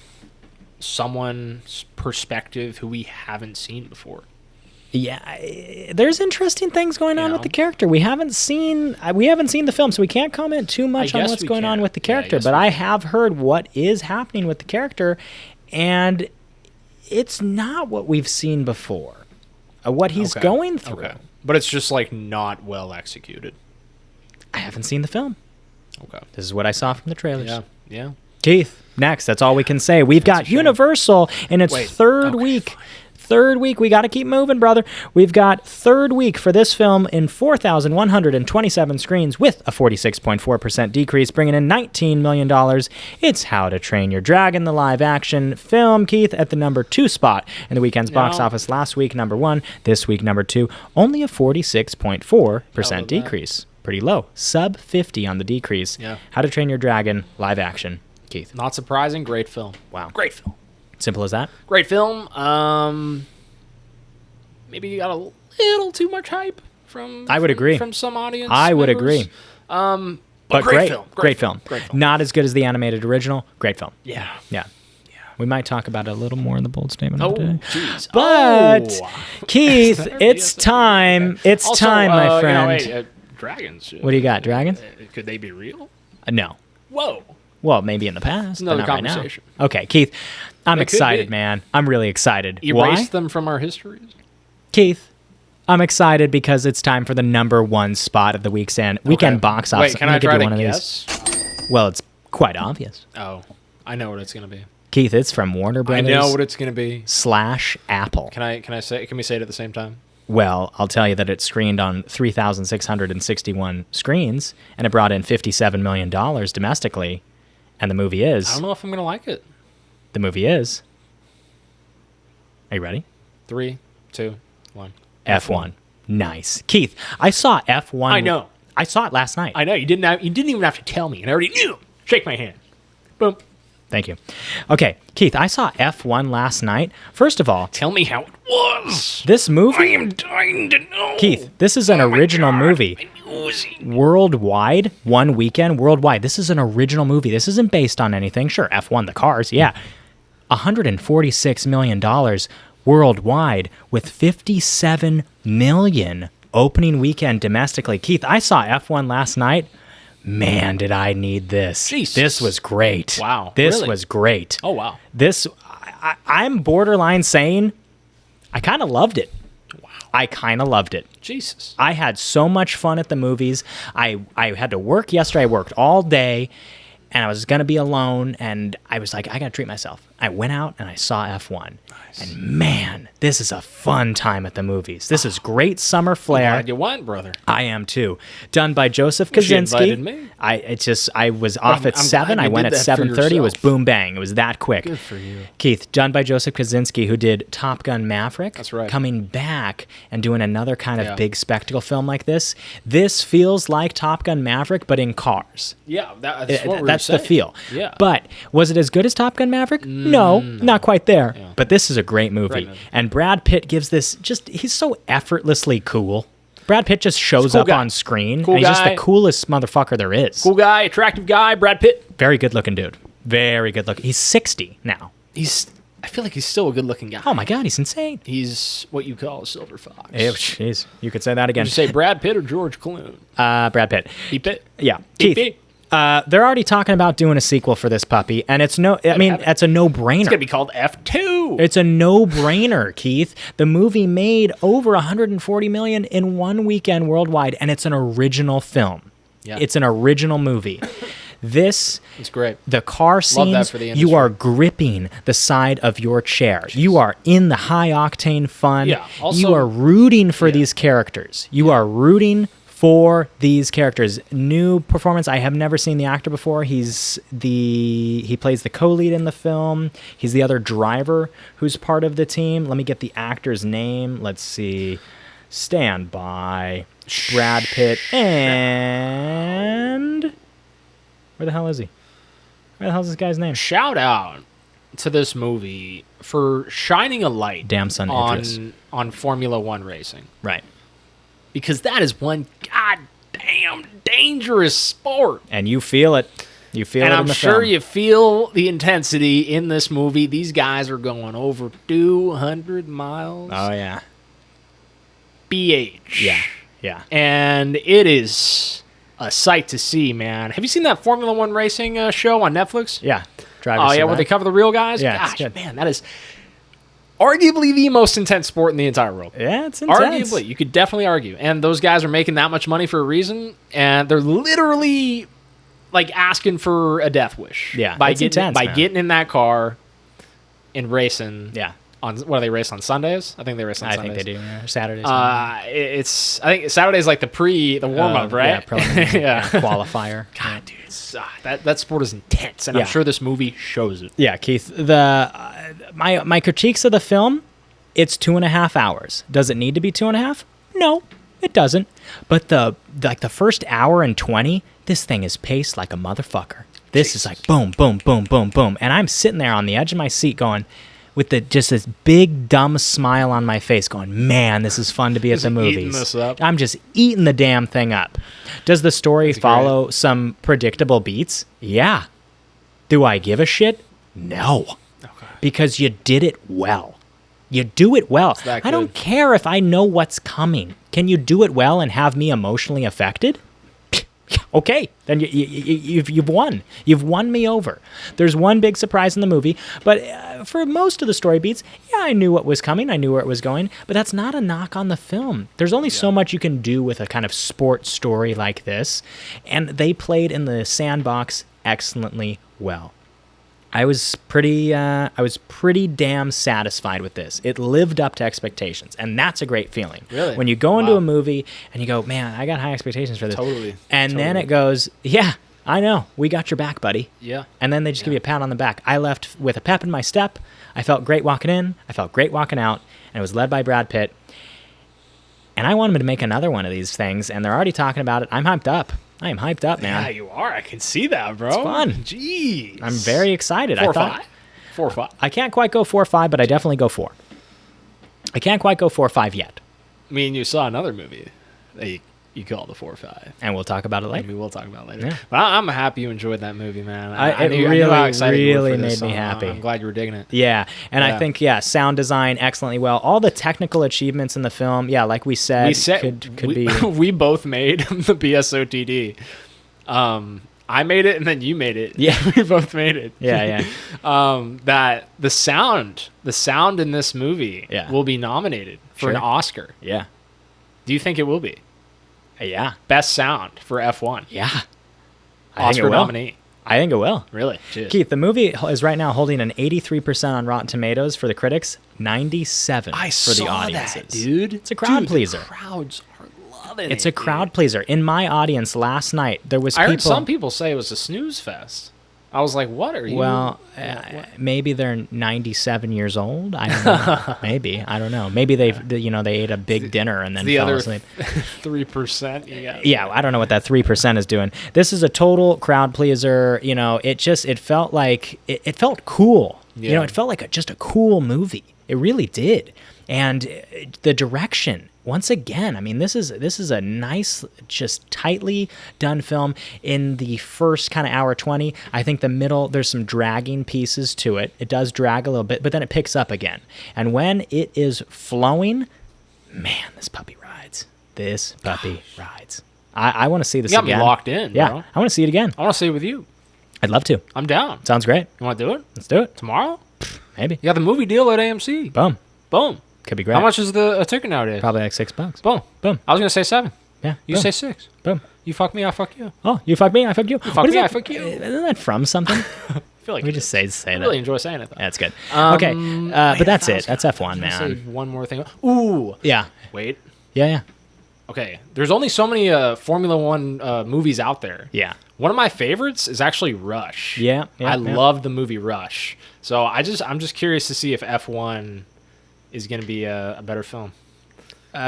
someone's perspective who we haven't seen before. Yeah, there's interesting things going on with the character. We haven't seen the film, so we can't comment too much on what's going on with the character, but I have heard what is happening with the character, and it's not what we've seen before. What he's going through. Okay. But it's just like not well executed. I haven't seen the film. Okay. This is what I saw from the trailers. Yeah. Keith, next. That's all we can say. We've got Universal in its third week. Fine. Third week. We got to keep moving, brother. We've got third week for this film in 4,127 screens with a 46.4% decrease, bringing in $19 million. It's How to Train Your Dragon, the live-action film, Keith, at the number 2 spot in the weekend's box office. Last week, number 1. This week, number 2. Only a 46.4% decrease. Pretty low. Sub 50 on the decrease. Yeah. How to Train Your Dragon, live-action, Keith. Not surprising. Great film. Wow. Great film. Simple as that. Great film. Maybe you got a little too much hype from. I would agree. From some audience. I would agree. But great film. Great film. Not as good as the animated original. Great film. Yeah. We might talk about it a little more in the bold statement of the day. Jeez. But Keith, it's time. It's also, time, my friend. Dragons. What do you got? Dragons? Could they be real? No. Whoa. Well, maybe in the past. Another but not conversation. Right now. Okay, Keith. I'm excited, man. I'm really excited. Erase them from our histories. Keith, I'm excited because it's time for the number 1 spot of the weekend box office. Wait, can I try to guess? Well, it's quite obvious. Oh, I know what it's going to be. Keith, it's from Warner Brothers. I know what it's going to be. / Apple. Can we say it at the same time? Well, I'll tell you that it screened on 3,661 screens, and it brought in $57 million domestically. And the movie is... I don't know if I'm going to like it. The movie is... Are you ready? 3, 2, 1. F1. Nice. Keith, I saw F1... I know. I saw it last night. I know. You didn't even have to tell me, and I already knew. Shake my hand. Boom. Thank you. Okay, Keith, I saw F1 last night. First of all... Tell me how it was. This movie... I am dying to know. Keith, this is an original movie. Worldwide, one weekend, worldwide. This is an original movie. This isn't based on anything. Sure, F1, the cars, yeah. $146 million worldwide with $57 million opening weekend domestically. Keith, I saw F1 last night. Man, did I need this. Jesus. This was great. Wow. This Really? was great. Oh, wow. I'm borderline saying I kind of loved it. Wow. I kind of loved it. Jesus. I had so much fun at the movies. I had to work yesterday. I worked all day, and I was going to be alone, and I was like, I got to treat myself. I went out, and I saw F1. Nice. And man, this is a fun time at the movies. This is great summer flair. I'm glad you went, brother. I am too. Done by Joseph Wish you Kaczynski. invited me. I was off at I'm 7. glad I you went did at that for 7:30. It was yourself. boom bang. It was that quick. Good for you. Keith, done by Joseph Kaczynski, who did Top Gun Maverick. That's right. Coming back and doing another kind of big spectacle film like this. This feels like Top Gun Maverick, but in cars. Yeah, that's what we were That's the saying. feel. Yeah. But was it as good as Top Gun Maverick? No, not quite there. Yeah. But this is a great movie. Great movie. And Brad Pitt gives this he's so effortlessly cool. Brad Pitt just shows Cool up guy. on screen. Cool and he's just guy. the coolest motherfucker there is. Cool guy, attractive guy, Brad Pitt. Very good looking dude. Very good looking. He's 60 now. I feel like he's still a good looking guy. Oh my God, he's insane. He's what you call a silver fox. Jeez, you could say that again. Did you say Brad Pitt or George Clooney? Brad Pitt. Pitt? Yeah. Pitt. Keith, they're already talking about doing a sequel for this puppy, and it's it's a no-brainer. It's going to be called F2. It's a no-brainer, Keith. The movie made over $140 million in one weekend worldwide, and it's an original film. Yeah. It's an original movie. It's great. The car scenes, for the you industry. are gripping the side of your chair. You are in the high-octane fun. Yeah, also- you are rooting for these characters. You are rooting for these characters. New performance. I have never seen the actor before. He plays the co-lead in the film. He's the other driver who's part of the team. Let me get the actor's name. Let's see. Stand by. Brad Pitt and where the hell is he? Where the hell is this guy's name? Shout out to this movie for shining a light Damn son Idris. on Formula One racing. Right. Because that is one goddamn dangerous sport. And you feel it. You feel And it I'm in the sure film. you feel the intensity in this movie. These guys are going over 200 miles. Oh yeah. BH. Yeah. And it is a sight to see, man. Have you seen that Formula One racing show on Netflix? Yeah. Oh, yeah, where they cover the real guys? Yeah, it's Gosh, good. man, that is arguably the most intense sport in the entire world. Yeah, it's intense. Arguably. You could definitely argue. And those guys are making that much money for a reason, and they're literally like asking for a death wish. Yeah, By it's getting intense, by man. getting in that car and racing. Yeah. On what do they race on Sundays? I think they race on I Sundays. think they do. Yeah. Saturdays. I think Saturday's like the warm up, right? Yeah, preliminary, Yeah. qualifier. God, dude, it's, that sport is intense, and Yeah. I'm sure this movie shows it. Yeah, Keith. My critiques of the film, it's 2.5 hours. Does it need to be 2.5? No, it doesn't. But the first hour and 20, this thing is paced like a motherfucker. This is like boom, boom, boom, boom, boom, and I'm sitting there on the edge of my seat going, with just this big dumb smile on my face, going, man, this is fun to be at the movies. eating this up. I'm just eating the damn thing up. Does the story follow some predictable beats? Yeah. Do I give a shit? No. Okay. Because you did it well. You do it well. that I don't good. care if I know what's coming. Can you do it well and have me emotionally affected? Okay, then you've won. You've won me over. There's one big surprise in the movie, but for most of the story beats, yeah, I knew what was coming. I knew where it was going, but that's not a knock on the film. There's only so much you can do with a kind of sports story like this, and they played in the sandbox excellently well. I was pretty damn satisfied with this. It lived up to expectations, and that's a great feeling. Really? When you go into Wow. a movie and you go, man, I got high expectations for this. Totally. And then Totally. it goes, yeah, I know. We got your back, buddy. Yeah. And then they just give you a pat on the back. I left with a pep in my step. I felt great walking in. I felt great walking out. And it was led by Brad Pitt. And I want him to make another one of these things, and they're already talking about it. I'm hyped up. I am hyped up, man. Yeah, you are. I can see that, bro. It's fun. Jeez. I'm very excited. 4 or I thought 5? 4 or 5. I can't quite go 4 or 5, but I definitely go 4. I can't quite go 4 or 5 yet. I mean, you saw another movie that you you call the 4-5. And we'll talk about it later. Maybe we'll talk about it later. Yeah. But I'm happy you enjoyed that movie, man. It I knew how excited you were really for this, made me so happy. I'm glad you were digging it. Yeah, and Yeah. I think sound design excellently well. All the technical achievements in the film, like we said, could be. We both made the BSOTD. I made it, and then you made it. Yeah. We both made it. Yeah. That the sound in this movie will be nominated for an Oscar. Yeah. Do you think it will be? Yeah. Best sound for F1. Yeah. Oscar nominee. I think it will. Really? Jeez. Keith, the movie is right now holding an 83% on Rotten Tomatoes for the critics, 97 for the audiences. That, dude. It's a crowd pleaser. The crowds are loving it. It's a crowd pleaser. In my audience last night, there was I heard some people say it was a snooze fest. I was like, what are you? Well, maybe they're 97 years old. I don't know. Maybe. I don't know. Maybe they ate a big dinner and then fell asleep. 3%. Yeah, I don't know what that 3% is doing. This is a total crowd pleaser. It felt like it felt cool. Yeah. It felt like just a cool movie. It really did. And the direction, once again, I mean, this is a nice, just tightly done film. In the first kind of hour 20, I think the middle, there's some dragging pieces to it. It does drag a little bit, but then it picks up again. And when it is flowing, man, this puppy rides. This puppy rides. I want to see this again. again. You got me locked in, Yeah, bro. I want to see it again. I want to see it with you. I'd love to. I'm down. Sounds great. You want to do it? Let's do it. Tomorrow? Maybe. You got the movie deal at AMC. Boom. Boom. Could be great. How much is a ticket nowadays? Probably like $6. Boom. Boom. I was going to say 7. Yeah. You boom. say 6. Boom. You fuck me, I fuck you. Oh, you fuck me, I fuck you. You fuck me, I fuck you. Isn't that from something? I feel like We just say I that. really enjoy saying it, though. That's good. Okay, but that's it. That's F1, Say man. one more thing. Ooh. Yeah. Wait. Yeah. Okay. There's only so many Formula One movies out there. Yeah. One of my favorites is actually Rush. Yeah. I love the movie Rush. So I'm just curious to see if F1 is going to be a better film.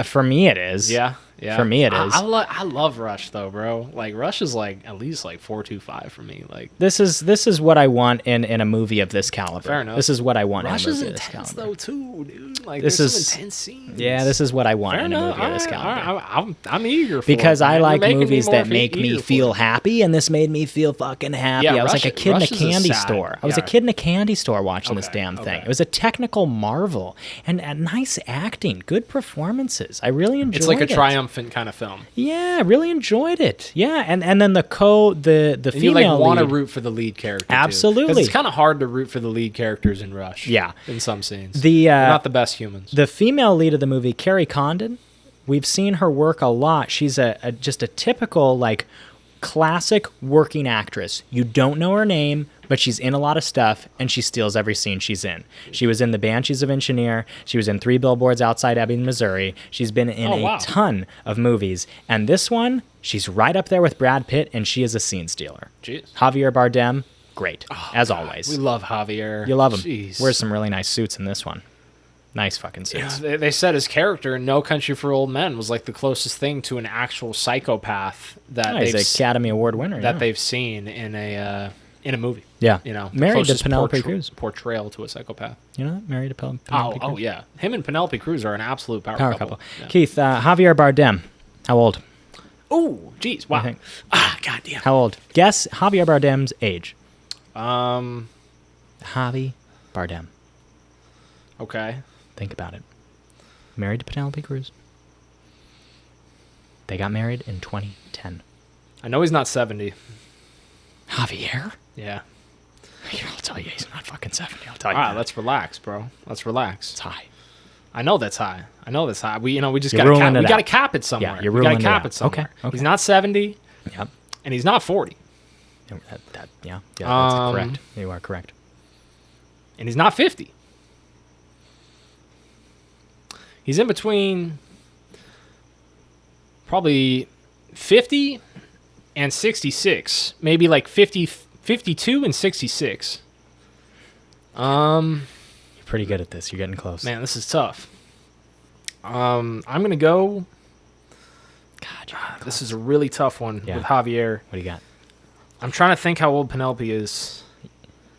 For me, it is. Yeah. For me, it is. I love Rush though, bro. Like Rush is like at least like 4.25 for me. Like This is what I want in a movie of this caliber. Fair enough. This is what I want Rush in a is movie of this intense caliber. though too, dude. Like This there's is- some intense scenes. Yeah, this is what I want Fair in a enough. movie of this All caliber. right. I'm eager for Because it, I man. like You're making movies more that make me eager for feel it. happy, and this made me feel fucking happy. Yeah, I was Rush- like a kid in a Rush is a candy sad- store. I was a yeah. kid in a candy store watching this Okay, damn thing. okay. It was a technical marvel and nice acting, good performances. I really enjoyed it. It's like a triumphant kind of film. Yeah, I really enjoyed it. Yeah, and then the And you female like want to lead. root for the lead character. Absolutely. Because it's kind of hard to root for the lead characters in Rush. Yeah. In some scenes. The They're not the best humans. The female lead of the movie, Carrie Condon, we've seen her work a lot. She's just a typical like classic working actress. You don't know her name, but she's in a lot of stuff, and she steals every scene she's in. She was in The Banshees of Inisherin. She was in 3 Billboards Outside Ebbing, Missouri. She's been in a ton of movies. And this one, she's right up there with Brad Pitt, and she is a scene stealer. Jeez. Javier Bardem, great, as always. We love Javier. You love him. Jeez. Wears some really nice suits in this one. Nice fucking suits. Yeah, they said his character in No Country for Old Men was like the closest thing to an actual psychopath that He's an Academy Award winner. that they've seen in a movie. Yeah. You know, Married to closest Penelope Cruz. portrayal to a psychopath. You know that? Married to Penelope Cruz. Oh yeah, him and Penelope Cruz are an absolute power couple. Yeah. Keith, Javier Bardem. How old? Oh, jeez, wow. think? Goddamn. How old? Guess Javier Bardem's age. Um. Javi Bardem. Okay. Think about it. Married to Penelope Cruz. They got married in 2010. I know he's not 70. Javier? Yeah. I'll tell you, he's not fucking 70. I'll tell you. All right, that. let's relax, bro. Let's relax. It's high. I know that's high. We just You're got ruling it we got to out. cap it somewhere. Yeah, you're we got to ruling it cap out. it somewhere. Okay. He's not 70 Yep. and he's not 40 Yeah, that's correct. You are correct. and he's not 50. He's in between probably 50 and 66. Maybe like 50, 52 and 66. You're pretty good at this. You're getting close. Man, this is tough. I'm going to go. God, This is a really tough one Yeah. with Javier. what do you got? I'm trying to think how old Penelope is.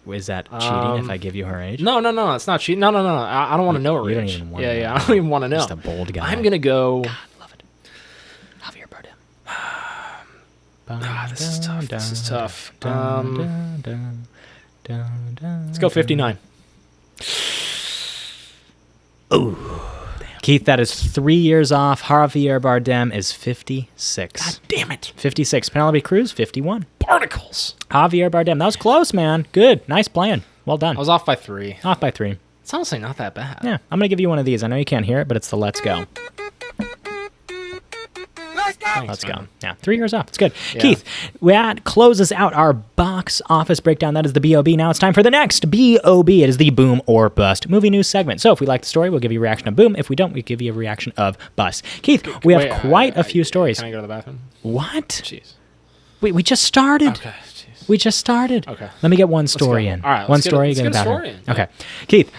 Is that cheating if I give you her age? No, it's not cheating. No. I don't want to know her You don't age. even want to know. I don't even want to know. Just a bold guy. I'm going to go. God, love it. Javier Bardem. This is tough. This is tough. Let's go 59. Keith, that is 3 years off. Javier Bardem is 56. God damn it. 56. Penelope Cruz, 51. Particles. Javier Bardem. That was close, man. Good. Nice playing. Well done. I was off by 3. Off by 3. It's honestly not that bad. Yeah, I'm going to give you one of these. I know you can't hear it, but it's the Let's Go. Let's go. Yeah, 3 years off. It's good. Yeah. Keith, that closes out our box office breakdown. That is the BOB. Now it's time for the next BOB. It is the Boom or Bust movie news segment. So if we like the story, we'll give you a reaction of boom. If we don't, we give you a reaction of bust. Keith, we have quite a few stories. Can I go to the bathroom? What? Jeez. We just started. Okay. Jeez. We just started. Okay. Let me get one story in. All right. One story. Let's get a bathroom. story in. Okay. Keith.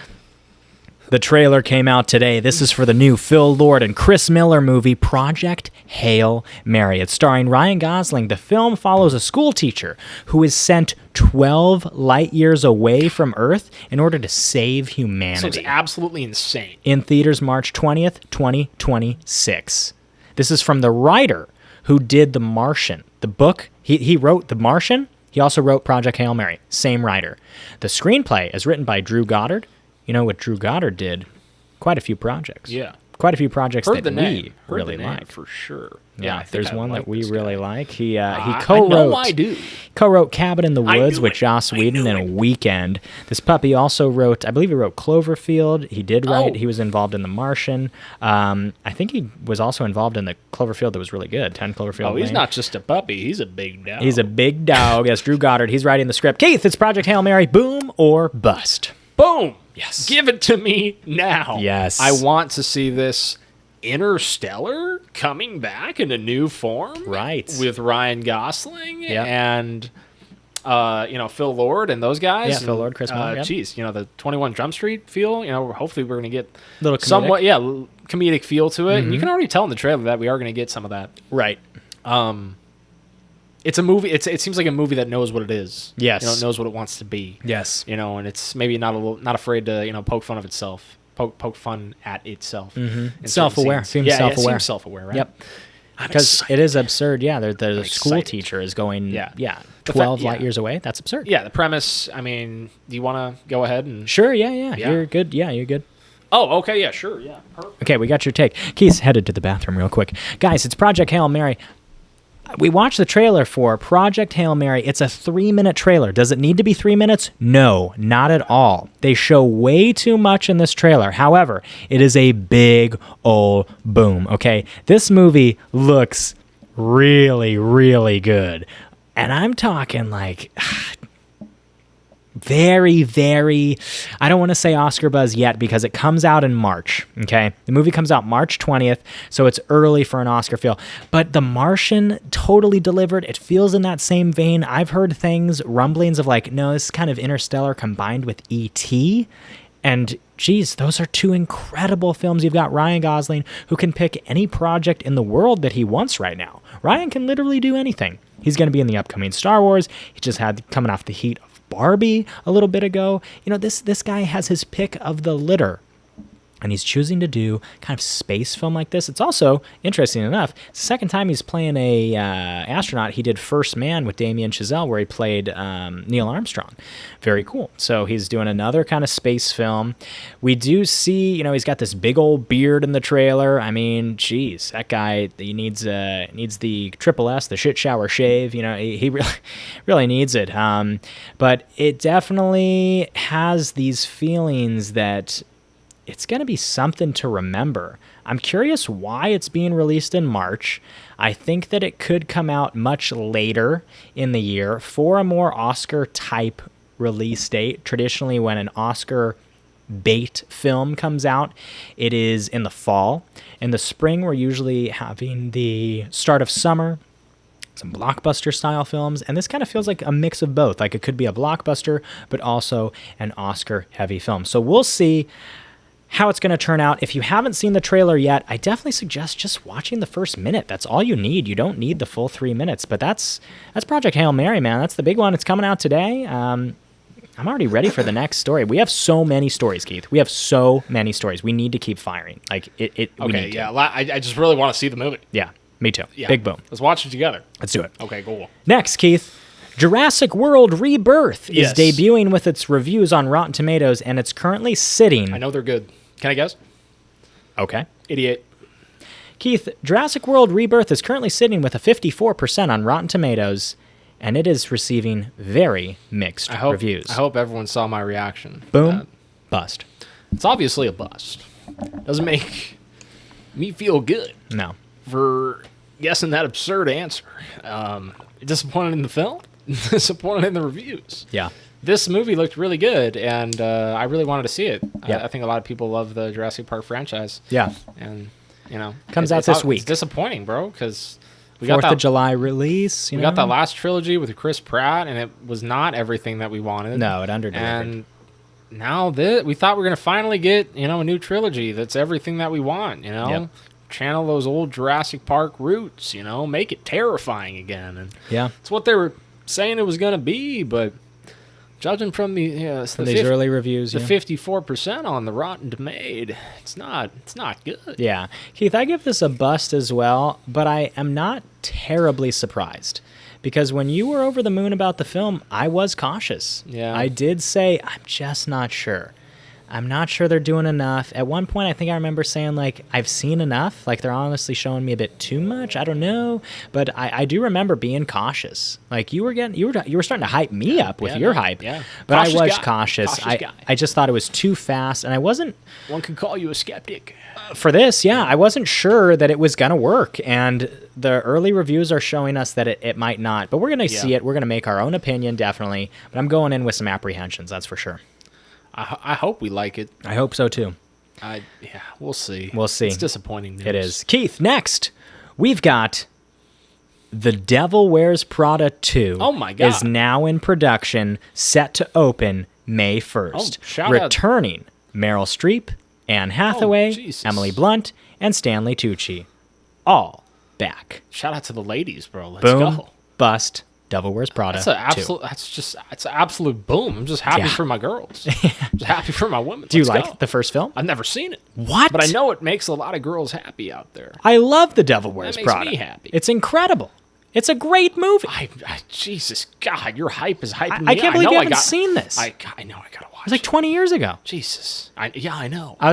The trailer came out today. This is for the new Phil Lord and Chris Miller movie, Project Hail Mary. It's starring Ryan Gosling. The film follows a school teacher who is sent 12 light years away from Earth in order to save humanity. So it's absolutely insane. In theaters March 20th, 2026. This is from the writer who did The Martian. The book, he wrote The Martian. He also wrote Project Hail Mary. Same writer. The screenplay is written by Drew Goddard. You know what Drew Goddard did? Quite a few projects. Yeah. Quite a few projects Heard that we Heard really the name like. for sure. Yeah, I think there's I one like that we this really guy. like. He I co-wrote. know I do. Co-wrote Cabin in the I Woods knew with it. Joss I Whedon knew in a it. weekend. This puppy also wrote. I believe he wrote Cloverfield. He did write. Oh. He was involved in The Martian. I think he was also involved in the Cloverfield that was really good. 10 Cloverfield. Oh, he's Lane. not just a puppy. He's a big dog. He's a big dog. Yes, Drew Goddard. He's writing the script. Keith, it's Project Hail Mary. Boom or bust. Boom. Yes. Give it to me now. Yes. I want to see this Interstellar coming back in a new form. Right. With Ryan Gosling Yep. and Phil Lord and those guys. Yeah, Phil Lord, Chris Miller, yep. Geez, the 21 Jump Street feel. Hopefully we're going to get Little comedic. somewhat, comedic feel to it. And you can already tell in the trailer that we are going to get some of that. Right. It's a movie. It seems like a movie that knows what it is. Yes. It knows what it wants to be. Yes. And it's maybe not afraid to poke fun of itself, poke fun at itself. Mm-hmm. Self-aware. Seems Yeah, self-aware. it seems self-aware, right? Yep. Because it is absurd. Yeah, the school excited. teacher is going. Yeah. 12 light years away. That's absurd. Yeah, the premise. I mean, do you want to go ahead and? Sure. Yeah. You're good. Yeah, you're good. Oh, okay. Yeah, sure. Yeah. Perfect. Okay, we got your take. Keith's headed to the bathroom real quick. Guys, it's Project Hail Mary. We watched the trailer for Project Hail Mary. It's a 3-minute trailer. Does it need to be 3 minutes? No, not at all. They show way too much in this trailer. However, it is a big old boom, okay? This movie looks really, really good. And I'm talking like very, very, I don't want to say Oscar buzz yet because it comes out in March, okay? The movie comes out March 20th, so it's early for an Oscar feel. But The Martian totally delivered. It feels in that same vein. I've heard rumblings of like, no, this is kind of Interstellar combined with E.T., and geez, those are two incredible films. You've got Ryan Gosling, who can pick any project in the world that he wants right now. Ryan can literally do anything. He's going to be in the upcoming Star Wars. He just had coming off the heat of Barbie a little bit ago. This guy has his pick of the litter. And he's choosing to do kind of space film like this. It's also, interesting enough, it's the second time he's playing a astronaut. He did First Man with Damien Chazelle, where he played Neil Armstrong. Very cool. So he's doing another kind of space film. We do see, he's got this big old beard in the trailer. I mean, geez, that guy, he needs the triple S, the shit shower shave. He really, really needs it. But it definitely has these feelings that it's going to be something to remember. I'm curious why it's being released in March. I think that it could come out much later in the year for a more Oscar-type release date. Traditionally, when an Oscar bait film comes out, it is in the fall. In the spring, we're usually having the start of summer, some blockbuster-style films, and this kind of feels like a mix of both. Like it could be a blockbuster, but also an Oscar-heavy film. So we'll see how it's going to turn out. If you haven't seen the trailer yet, I definitely suggest just watching the first minute. That's all you need. You don't need the full 3 minutes. But that's Project Hail Mary, man. That's the big one. It's coming out today. I'm already ready for the next story. We have so many stories, Keith. We have so many stories. We need to keep firing. Like it. We need to. I just really want to see the movie. Yeah. Me too. Yeah. Big boom. Let's watch it together. Let's do it. Okay, cool. Next, Keith. Jurassic World Rebirth Yes. is debuting with its reviews on Rotten Tomatoes, and it's currently sitting... I know they're good. Can I guess? Okay. Idiot. Keith, Jurassic World Rebirth is currently sitting with a 54% on Rotten Tomatoes, and it is receiving very mixed reviews. I hope everyone saw my reaction. Boom. Bust. It's obviously a bust. Doesn't make me feel good No. for guessing that absurd answer. Disappointed in the film? Disappointed in the reviews. Yeah. This movie looked really good, and I really wanted to see it. Yeah. I think a lot of people love the Jurassic Park franchise. Yeah. And, Comes out this week. It's disappointing, bro, because we 4th got that of July release. we got that last trilogy with Chris Pratt, and it was not everything that we wanted. No, it underdelivered. And now we thought we were going to finally get, a new trilogy that's everything that we want, Yep. Channel those old Jurassic Park roots, make it terrifying again. And Yeah. it's what they were saying it was going to be, but judging from these early reviews, the 54% on the Rotten Tomatoes, it's not good. Yeah. Keith, I give this a bust as well, but I am not terribly surprised. Because when you were over the moon about the film, I was cautious. Yeah. I did say, I'm just not sure. I'm not sure they're doing enough. At one point, I think I remember saying, like, I've seen enough. Like, they're honestly showing me a bit too much. I don't know. But I do remember being cautious. Like, you were starting to hype me up with your hype. Yeah. But Cautious I was guy. cautious. Cautious guy. I just thought it was too fast. And I wasn't... One could call you a skeptic. For this, yeah, I wasn't sure that it was going to work. And the early reviews are showing us that it might not. But we're going to see it. We're going to make our own opinion, definitely. But I'm going in with some apprehensions, that's for sure. I hope we like it. I hope so, too. We'll see. We'll see. It's disappointing news. It is. Keith, next, we've got The Devil Wears Prada 2. Oh, my God. Is now in production, set to open May 1st. Oh, shout out. Returning Meryl Streep, Anne Hathaway, Jesus. Emily Blunt, and Stanley Tucci. All back. Shout out to the ladies, bro. Let's Boom, go. bust, Devil Wears Prada 2. That's an absolute boom. I'm just happy for my girls. Just happy for my women. Do you Let's like go. the first film? I've never seen it. What? But I know it makes a lot of girls happy out there. I love The Devil Wears makes Prada. me happy. It's incredible. It's a great movie. Jesus, God, your hype is hyping me. I can't believe you haven't seen this. I know, I gotta watch It was like 20 years ago. Jesus. I know. I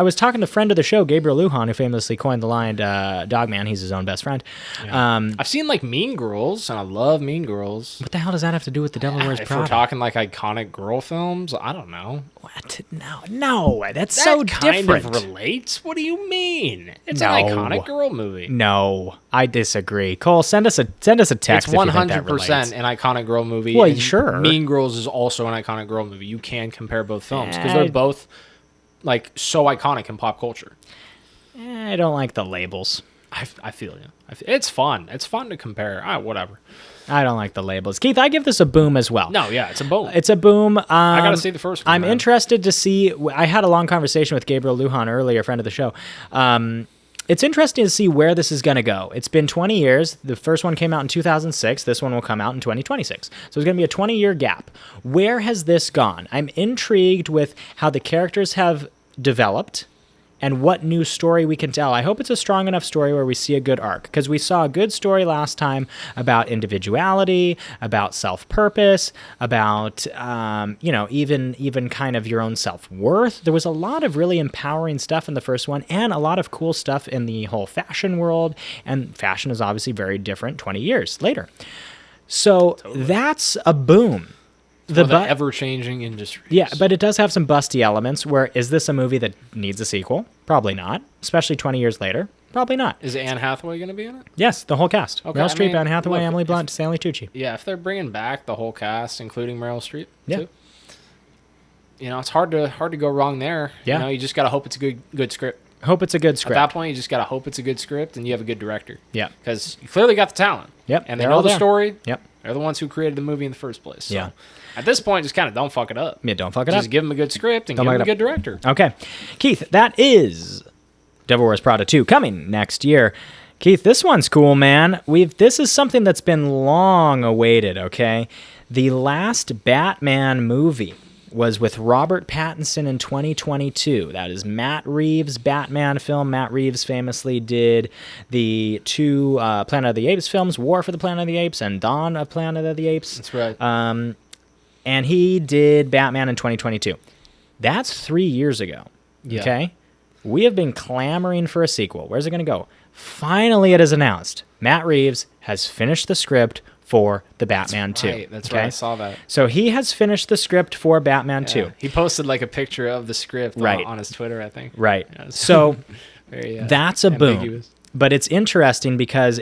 was talking to friend of the show, Gabriel Lujan, who famously coined the line "Dogman." He's his own best friend. Yeah. I've seen like Mean Girls, and I love Mean Girls. What the hell does that have to do with The Devil Wears If Prada? we're talking like iconic girl films, I don't know. What? No, that's so kind different. of relates. What do you mean? It's No. an iconic girl movie. No, I disagree. Cole, send us a text. It's 100% an iconic girl movie. Well, and sure. Mean Girls is also an iconic girl movie. You can compare both films because I- they're both like so iconic in pop culture. I don't like the labels. I feel you. It's fun. It's fun to compare. Whatever. I don't like the labels. Keith, I give this a boom as well. No, yeah, it's a boom. It's a boom. I gotta see the first one. I'm man. interested to see. I had a long conversation with Gabriel Lujan earlier, friend of the show. It's interesting to see where this is going to go. It's been 20 years. The first one came out in 2006. This one will come out in 2026. So it's going to be a 20-year gap. Where has this gone? I'm intrigued with how the characters have developed and what new story we can tell. I hope it's a strong enough story where we see a good arc, because we saw a good story last time about individuality, about self-purpose, about even kind of your own self-worth. There was a lot of really empowering stuff in the first one, and a lot of cool stuff in the whole fashion world, and fashion is obviously very different 20 years later. So that's a boom. The ever-changing industry. Yeah, but it does have some busty elements. Where is this a movie that needs a sequel? Probably not. Especially 20 years later. Probably not. Is Anne Hathaway going to be in it? Yes, the whole cast. Okay, Meryl Streep, Anne Hathaway, look, Emily Blunt, Stanley Tucci. Yeah, if they're bringing back the whole cast, including Meryl Streep, Yeah. too, it's hard to go wrong there. Yeah. You just got to hope it's a good script. Hope it's a good script. At that point, you just got to hope it's a good script and you have a good director. Yeah. Because you clearly got the talent. Yep, And they they're know all the there. story. Yep. They're the ones who created the movie in the first place. So Yeah. At this point, just kind of don't fuck it up. Yeah, don't fuck it Just up. give them a good script and Don't give fuck them a it good director. Okay. Keith, that is Devil Wears Prada 2 coming next year. Keith, this one's cool, man. This is something that's been long awaited, okay? The last Batman movie was with Robert Pattinson in 2022. That is Matt Reeves' Batman film. Matt Reeves famously did the two Planet of the Apes films, War for the Planet of the Apes and Dawn of Planet of the Apes. That's right. And he did Batman in 2022. That's 3 years ago. Yeah. Okay? We have been clamoring for a sequel. Where's it going to go? Finally, it is announced. Matt Reeves has finished the script for the Batman 2. Right, that's right. I saw that. So he has finished the script for Batman 2. He posted like a picture of the script on his Twitter, I think. Right. Yeah, so very, that's a ambiguous. boom. But it's interesting because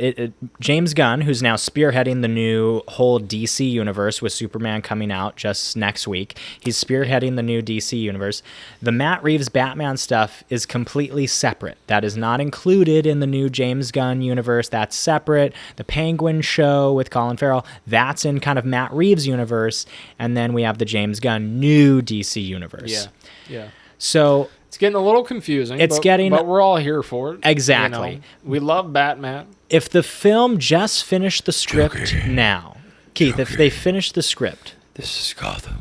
James Gunn, who's now spearheading the new whole DC universe with Superman coming out just next week, he's spearheading the new DC universe. The Matt Reeves Batman stuff is completely separate. That is not included in the new James Gunn universe. That's separate. The Penguin show with Colin Farrell, that's in kind of Matt Reeves' universe. And then we have the James Gunn new DC universe. Yeah. So it's getting a little confusing. But we're all here for it. Exactly. You know? We love Batman. If the film just finished the script now, Keith, if they finished the script, this is Gotham.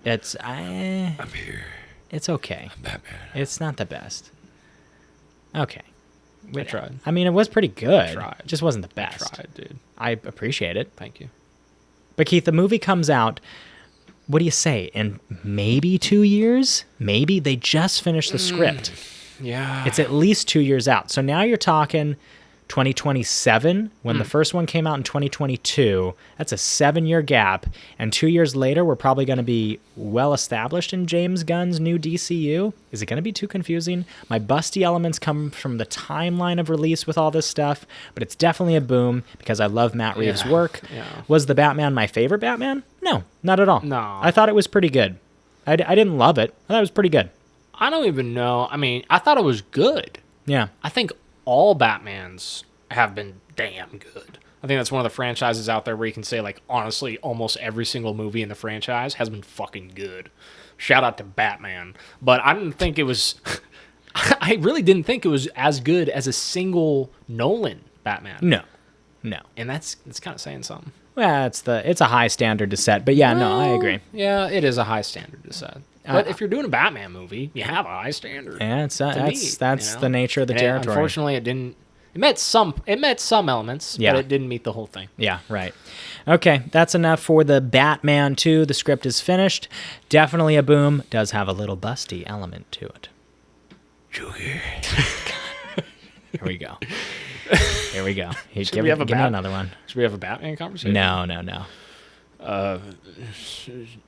I'm here. It's okay. I'm Batman. It's not the best. Okay. I tried. I mean, it was pretty good. I tried. It just wasn't the best. I tried, dude. I appreciate it. Thank you. But Keith, the movie comes out. What do you say? In maybe 2 years? Maybe they just finished the script. Yeah. It's at least 2 years out. So now you're talking 2027 when the first one came out in 2022. That's a 7-year gap. And 2 years later, we're probably going to be well established in James Gunn's new DCU. Is it going to be too confusing? My busty elements come from the timeline of release with all this stuff, but it's definitely a boom because I love Matt Reeves' work. Yeah. Was the Batman my favorite Batman? No, not at all. No. I thought it was pretty good. I didn't love it. I thought it was pretty good. I don't even know. I mean, I thought it was good. Yeah. I think all Batmans have been damn good. I think that's one of the franchises out there where you can say, like, honestly, almost every single movie in the franchise has been fucking good. Shout out to Batman. But I didn't think it was... I really didn't think it was as good as a single Nolan Batman. No. And that's kind of saying something. Well, it's a high standard to set, but yeah, no, I agree. Yeah, it is a high standard to set. But if you're doing a Batman movie, you have a high standard. Yeah, that's the nature of the and territory. Unfortunately, it didn't. It met some elements, Yeah. but it didn't meet the whole thing. Yeah, right. Okay, that's enough for the Batman 2. The script is finished. Definitely a boom. Does have a little busty element to it. Joker. Here we go. Give we have me another one. Should we have a Batman conversation? No.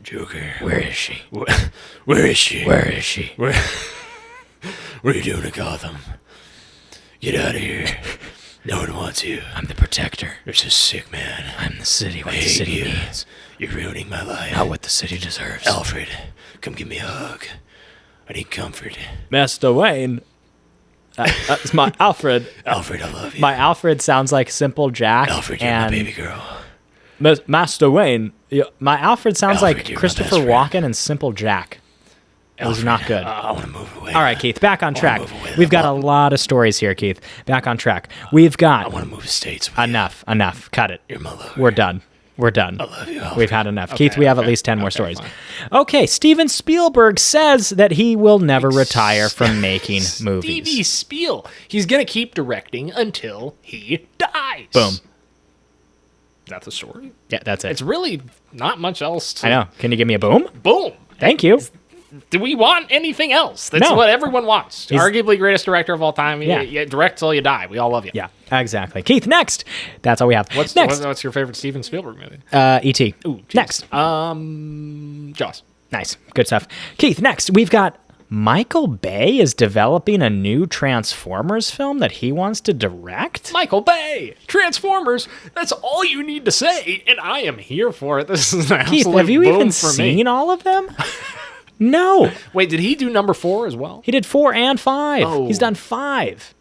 Joker. Where is she? Where is she? Where is she? What are you doing in Gotham? Get out of here. No one wants you. I'm the protector. You're so sick, man. I'm the city. What I the hate city you. needs. You're ruining my life. Not what the city deserves. Alfred, come give me a hug. I need comfort. Master Wayne. That's my Alfred. Alfred, I love you. My Alfred sounds like Simple Jack. Alfred, you're my baby girl. Master Wayne. My Alfred sounds Alfred, like you're my Christopher best friend. Walken and Simple Jack. It was Alfred, not good. I want to move away. All right, Keith, back on track. move away. We've got a lot of stories here, Keith. Back on track. We've I got want to move to states with you. enough. Cut it. You're my lover. We're done. I love you, Alfred. We've had enough. Keith, we have at least 10 more Okay, stories. fine. Okay, Steven Spielberg says that he will never retire from making movies. Stevie Spiel. He's going to keep directing until he dies. Boom. That's a story. Yeah, that's it. It's really not much else to... I know. Can you give me a boom? Boom. Thank you. Do we want anything else? That's No. what everyone wants. He's- Arguably greatest director of all time. Yeah. You direct till you die. We all love you. Yeah, exactly. Keith, next. That's all we have. What's your favorite Steven Spielberg movie? E.T. Ooh, geez. Next. Jaws. Nice. Good stuff. Keith, next. We've got Michael Bay is developing a new Transformers film that he wants to direct? Michael Bay, Transformers. That's all you need to say, and I am here for it. This is an Keith, absolute have you boom even for seen me. all of them? No. Wait, did he do number 4 as well? He did 4 and 5. Oh. He's done 5.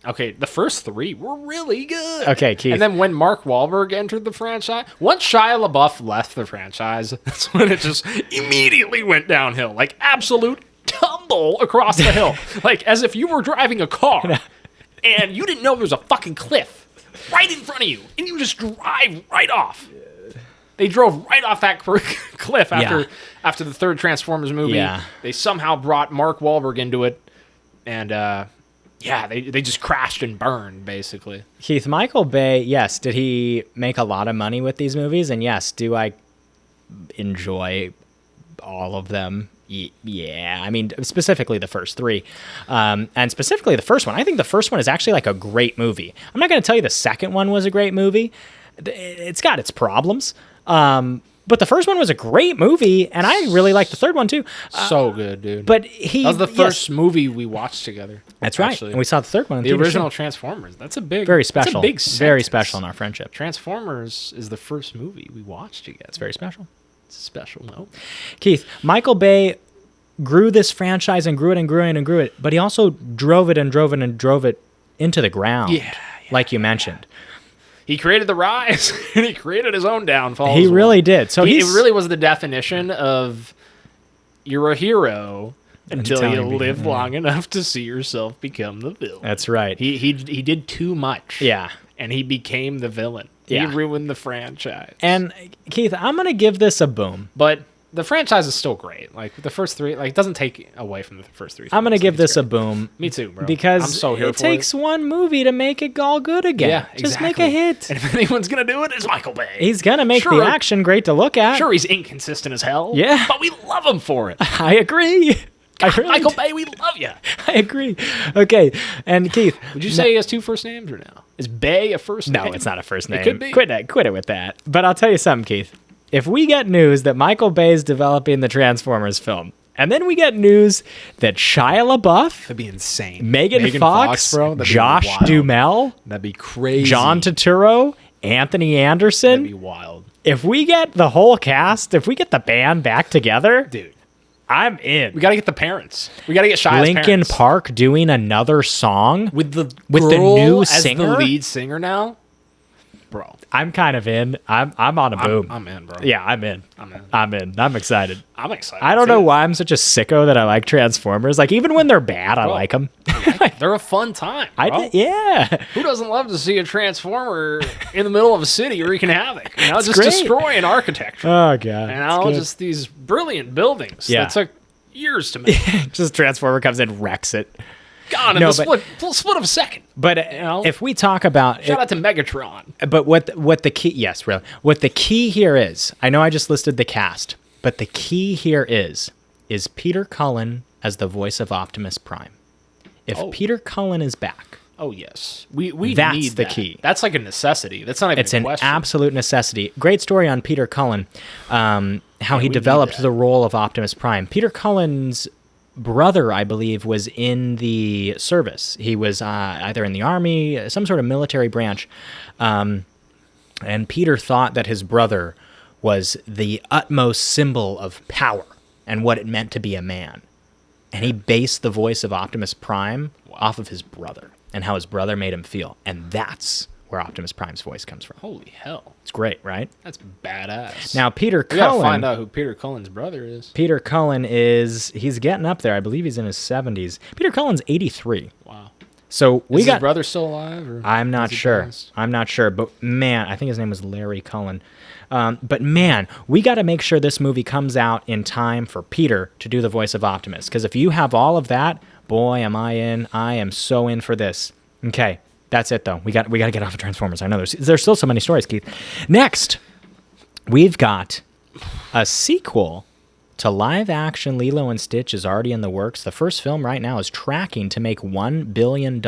Okay, the first 3 were really good. Okay, Keith. And then when Mark Wahlberg entered the franchise, once Shia LaBeouf left the franchise, that's when it just immediately went downhill. Like absolute tumble across the hill. Like as if you were driving a car and you didn't know there was a fucking cliff right in front of you and you just drive right off. They drove right off that cliff after the third Transformers movie. Yeah. They somehow brought Mark Wahlberg into it, and they just crashed and burned, basically. Keith, Michael Bay, yes, did he make a lot of money with these movies? And yes, do I enjoy all of them? Yeah, I mean, specifically the first three. And specifically the first one. I think the first one is actually like a great movie. I'm not going to tell you the second one was a great movie. It's got its problems. But the first one was a great movie, and I really liked the third one too. So good, dude. But that was the first movie we watched together. That's right. Actually. And we saw the third one. The original Transformers. That's a big, very special. That's a big very sentence. special in our friendship. Transformers is the first movie we watched together. It's very special. It's a special note. Keith, Michael Bay grew this franchise and grew it and grew it and grew it, but he also drove it and drove it and drove it into the ground, like you mentioned. He created the rise, and he created his own downfall. He really did. So it really was the definition of you're a hero until you live long enough to see yourself become the villain. That's right. He did too much. Yeah. And he became the villain. Yeah. He ruined the franchise. And Keith, I'm going to give this a boom. But the franchise is still great. Like the first three, like it doesn't take away from the first three. I'm going to give this a boom. Me too, bro. Because I'm so here it takes one movie to make it all good again. Yeah, Just exactly. make a hit. And if anyone's going to do it, it's Michael Bay. He's going to make the action great to look at. Sure, he's inconsistent as hell. Yeah. But we love him for it. I agree. Michael Bay, we love you. I agree. Okay. And Keith. Would you say he has two first names or no? Is Bay a first name? No, it's not a first name. It could be. Quit it with that. But I'll tell you something, Keith. If we get news that Michael Bay is developing the Transformers film, and then we get news that Shia LaBeouf, That'd be insane. Megan Fox, bro, Josh Duhamel, that'd be crazy. John Turturro, Anthony Anderson. That'd be wild. If we get the whole cast, if we get the band back together, dude, I'm in. We got to get the parents. We got to get Shia's Linkin parents. Park doing another song with the new girl as singer, the lead singer now. Bro, I'm kind of in. I'm on a boom. I'm in, bro. Yeah, I'm in. I'm excited. I'm excited. I don't know why I'm such a sicko that I like Transformers. Like even when they're bad, I like them. They're a fun time. Bro. Yeah. Who doesn't love to see a Transformer in the middle of a city wreaking havoc? You know, just great. destroying architecture. Oh god. You know, just these brilliant buildings that took years to make. Just Transformer comes in, wrecks it. Gone in the split of a second. But if we talk about shout out to Megatron. But what the key? Yes, really. What the key here is? I know I just listed the cast, but the key here is Peter Cullen as the voice of Optimus Prime. If Peter Cullen is back, oh yes, we that's need the that. key. That's like a necessity. That's not even. It's a an question. absolute necessity. Great story on Peter Cullen, how he developed the role of Optimus Prime. Peter Cullen's brother, I believe, was in the service. He was either in the army, some sort of military branch, and Peter thought that his brother was the utmost symbol of power and what it meant to be a man. And he based the voice of Optimus Prime off of his brother and how his brother made him feel. And that's where Optimus Prime's voice comes from. Holy hell. It's great, right? That's badass. Now, Peter we Cullen... gotta find out who Peter Cullen's brother is. Peter Cullen he's getting up there. I believe he's in his 70s. Peter Cullen's 83. Wow. So is his brother still alive? Or I'm not sure. I'm not sure. But man, I think his name was Larry Cullen. But man, we got to make sure this movie comes out in time for Peter to do the voice of Optimus. Because if you have all of that, boy, am I in. I am so in for this. Okay. That's it, though. We got to get off of Transformers. I know there's still so many stories, Keith. Next, we've got a sequel to live-action Lilo and Stitch is already in the works. The first film right now is tracking to make $1 billion.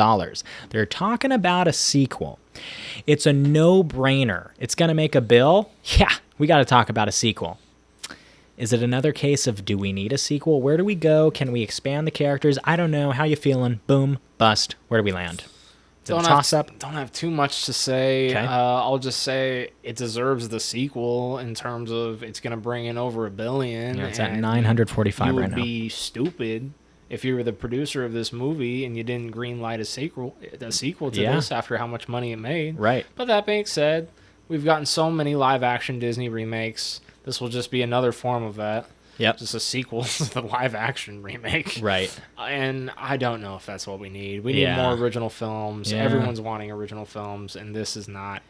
They're talking about a sequel. It's a no-brainer. It's going to make a bill? Yeah, we got to talk about a sequel. Is it another case of do we need a sequel? Where do we go? Can we expand the characters? I don't know. How you feeling? Boom, bust. Where do we land? Don't have too much to say. Okay. I'll just say it deserves the sequel in terms of it's going to bring in over $1 billion. Yeah, it's at 945 right now. You would be stupid if you were the producer of this movie and you didn't greenlight a sequel to this after how much money it made. Right. But that being said, we've gotten so many live-action Disney remakes. This will just be another form of that. Yep. Just a sequel to the live-action remake. Right. And I don't know if that's what we need. We need more original films. Yeah. Everyone's wanting original films, and this is not...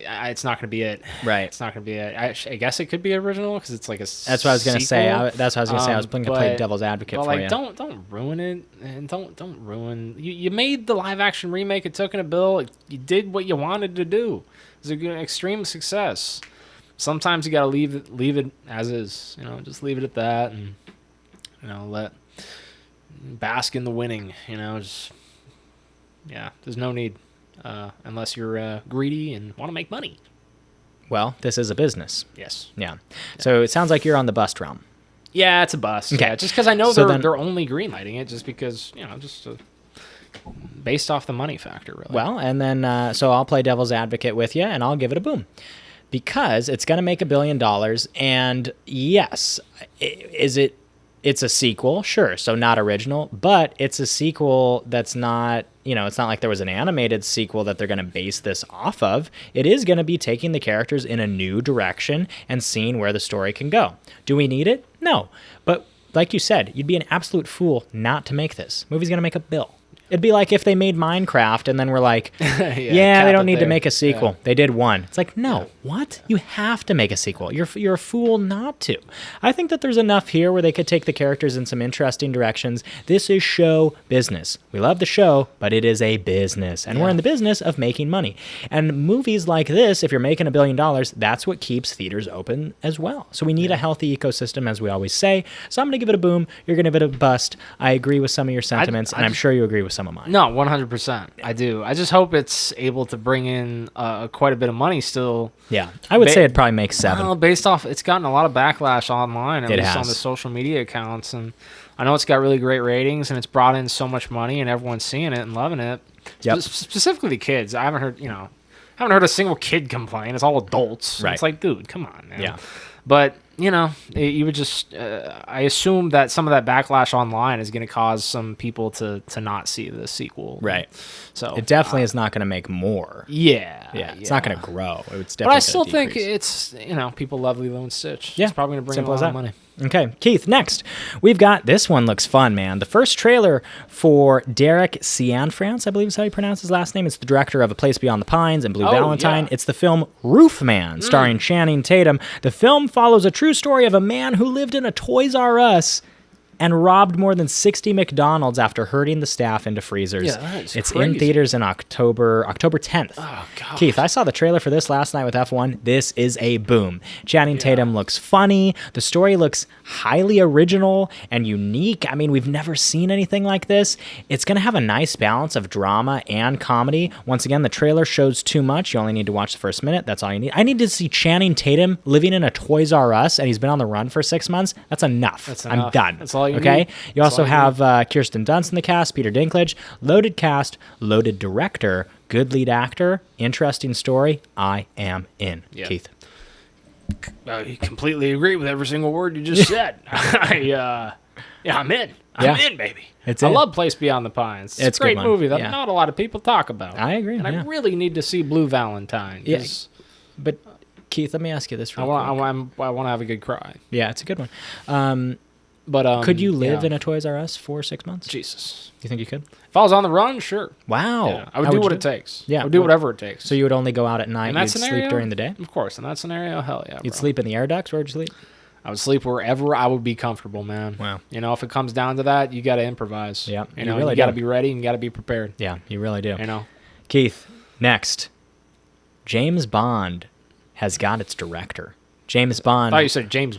it's not going to be it. Right. It's not going to be it. I guess it could be original because it's like a. That's what I was gonna say. That's what I was gonna say. I was going to play devil's advocate but for like, you. Don't ruin it, and don't ruin. You made the live action remake. It took in a bill. You did what you wanted to do. It was an extreme success. Sometimes you got to leave it as is. Just leave it at that, and let bask in the winning. Just there's no need unless you're greedy and want to make money. Well, this is a business. Yes. Yeah. So it sounds like you're on the bust realm. Yeah, it's a bust. Okay. Yeah, just because I know So they're only greenlighting it, just because based off the money factor, really. Well, and then so I'll play devil's advocate with you, and I'll give it a boom. Because it's going to make $1 billion, and yes, it's a sequel, sure, so not original, but it's a sequel that's not, it's not like there was an animated sequel that they're going to base this off of. It is going to be taking the characters in a new direction and seeing where the story can go. Do we need it? No. But like you said, you'd be an absolute fool not to make this. Movie's going to make a bill. It'd be like if they made Minecraft and then we're like, they don't need to make a sequel. Yeah. They did one. It's like, no, what? You have to make a sequel. You're a fool not to. I think that there's enough here where they could take the characters in some interesting directions. This is show business. We love the show, but it is a business. And we're in the business of making money. And movies like this, if you're making $1 billion, that's what keeps theaters open as well. So we need a healthy ecosystem, as we always say. So I'm going to give it a boom. You're going to give it a bust. I agree with some of your sentiments, and I'm sure you agree with some of mine. No, 100%. I do. I just hope it's able to bring in quite a bit of money still. Yeah, I would say it'd probably make 7. Well, based off, it's gotten a lot of backlash online, at least on the social media accounts, and I know it's got really great ratings, and it's brought in so much money, and everyone's seeing it and loving it. Yep. Specifically the kids. I haven't heard a single kid complain. It's all adults. Right. It's like, dude, come on, man. Yeah. But you would just. I assume that some of that backlash online is going to cause some people to not see the sequel. Right. So it definitely is not going to make more. Yeah. It's not going to grow. It's definitely. But I still think decrease. it's people love Lilo and Stitch. Yeah. It's probably going to bring in a lot of money. Okay, Keith, next. We've got, this one looks fun, man. The first trailer for Derek Cianfrance, I believe is how you pronounce his last name. It's the director of A Place Beyond the Pines and Blue Valentine. It's the film Roofman, starring Channing Tatum. The film follows a true story of a man who lived in a Toys R Us and robbed more than 60 McDonald's after herding the staff into freezers. Yeah, that's It's crazy. in theaters in October 10th. Oh, God. Keith, I saw the trailer for this last night with F1. This is a boom. Channing Tatum looks funny. The story looks highly original and unique. I mean, we've never seen anything like this. It's going to have a nice balance of drama and comedy. Once again, the trailer shows too much. You only need to watch the first minute. That's all you need. I need to see Channing Tatum living in a Toys R Us and he's been on the run for 6 months. That's enough. I'm done. That's all you okay? need. You also have Kirsten Dunst in the cast, Peter Dinklage. Loaded cast, loaded director, good lead actor, interesting story. I am in. Yeah. Keith. I completely agree with every single word you just said. I'm in. I'm in, baby. It's I in. love Place Beyond the Pines. It's a a good great one. movie that Yeah. not a lot of people talk about. I agree. And yeah. I really need to see Blue Valentine. Yeah. But Keith, let me ask you this real quick. I want to have a good cry. Yeah, it's a good one. But Could you live in a Toys R Us for 6 months? Jesus. You think you could? If I was on the run, sure. Wow. Yeah, I would How do you what it takes. Yeah. I would do whatever it takes. So you would only go out at night, in that you'd scenario, sleep during the day? Of course. In that scenario, hell yeah, You'd bro. sleep in the air ducts? Where would you sleep? I would sleep wherever I would be comfortable, man. Wow. If it comes down to that, you got to improvise. Yeah, You you really got to do. be ready and you got to be prepared. Yeah, you really do. You know. Keith, next. James Bond has got its director. James Bond. I thought you said James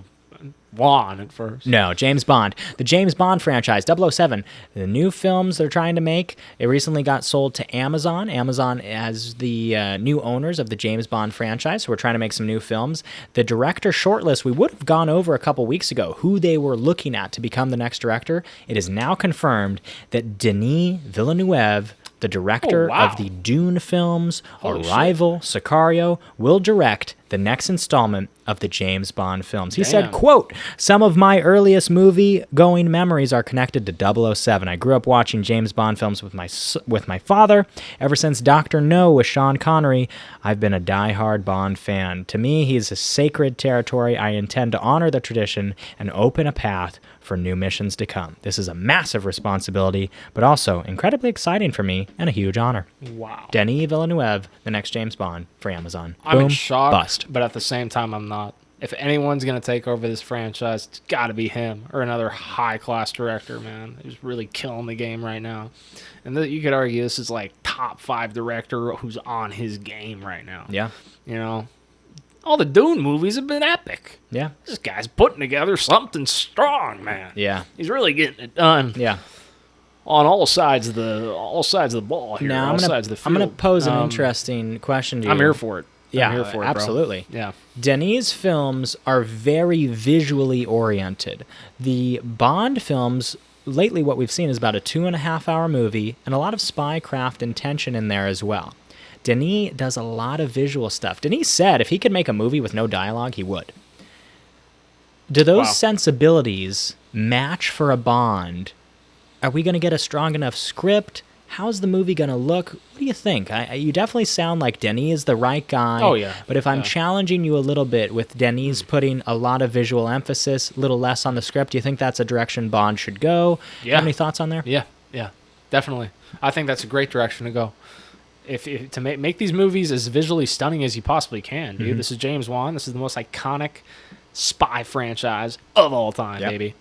Wan at first. No, James Bond. The James Bond franchise, 007. The new films they're trying to make, it recently got sold to Amazon. Amazon has the new owners of the James Bond franchise, so we're trying to make some new films. The director shortlist, we would have gone over a couple weeks ago who they were looking at to become the next director. It is now confirmed that Denis Villeneuve, the director of the Dune films, Arrival, Sicario, will direct the next installment of the James Bond films. He said, quote, Some of my earliest movie-going memories are connected to 007. I grew up watching James Bond films with my father. Ever since Dr. No with Sean Connery, I've been a die-hard Bond fan. To me, he's a sacred territory. I intend to honor the tradition and open a path for new missions to come. This is a massive responsibility, but also incredibly exciting for me and a huge honor. Wow. Denis Villeneuve, the next James Bond for Amazon. I'm in Boom, shock, bust. but at the same time, I'm not. If anyone's going to take over this franchise, it's got to be him or another high-class director, man, who's really killing the game right now. And you could argue this is like top 5 director who's on his game right now. Yeah. You know, all the Dune movies have been epic. Yeah. This guy's putting together something strong, man. Yeah. He's really getting it done. Yeah. On all sides of the ball here. Now, all sides of the field. I'm going to pose an interesting question to you. I'm here for it. Yeah, I'm here for it, absolutely. Bro. Yeah. Denis' films are very visually oriented. The Bond films, lately what we've seen is about a 2.5-hour movie and a lot of spycraft and tension in there as well. Denis does a lot of visual stuff. Denis said if he could make a movie with no dialogue, he would. Do those sensibilities match for a Bond? Are we going to get a strong enough script? How's the movie going to look? What do you think? You definitely sound like Denis is the right guy. Oh, yeah. But if I'm challenging you a little bit with Denis putting a lot of visual emphasis, a little less on the script, do you think that's a direction Bond should go? Yeah. Have any thoughts on there? Yeah, definitely. I think that's a great direction to go. If to make these movies as visually stunning as you possibly can, dude. This is James Wan. This is the most iconic spy franchise of all time, baby.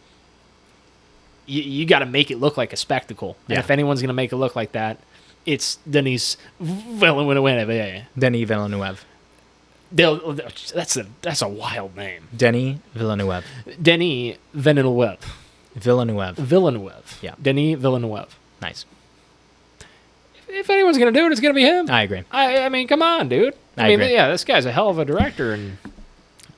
You got to make it look like a spectacle. And if anyone's going to make it look like that, it's Denis Villeneuve. Denis Villeneuve. That's a wild name. Denis Villeneuve. Denis Villeneuve. Villeneuve. Yeah. Denis Villeneuve. Nice. If anyone's going to do it, it's going to be him. I agree. I mean, come on, dude. I mean, agree. yeah, this guy's a hell of a director, and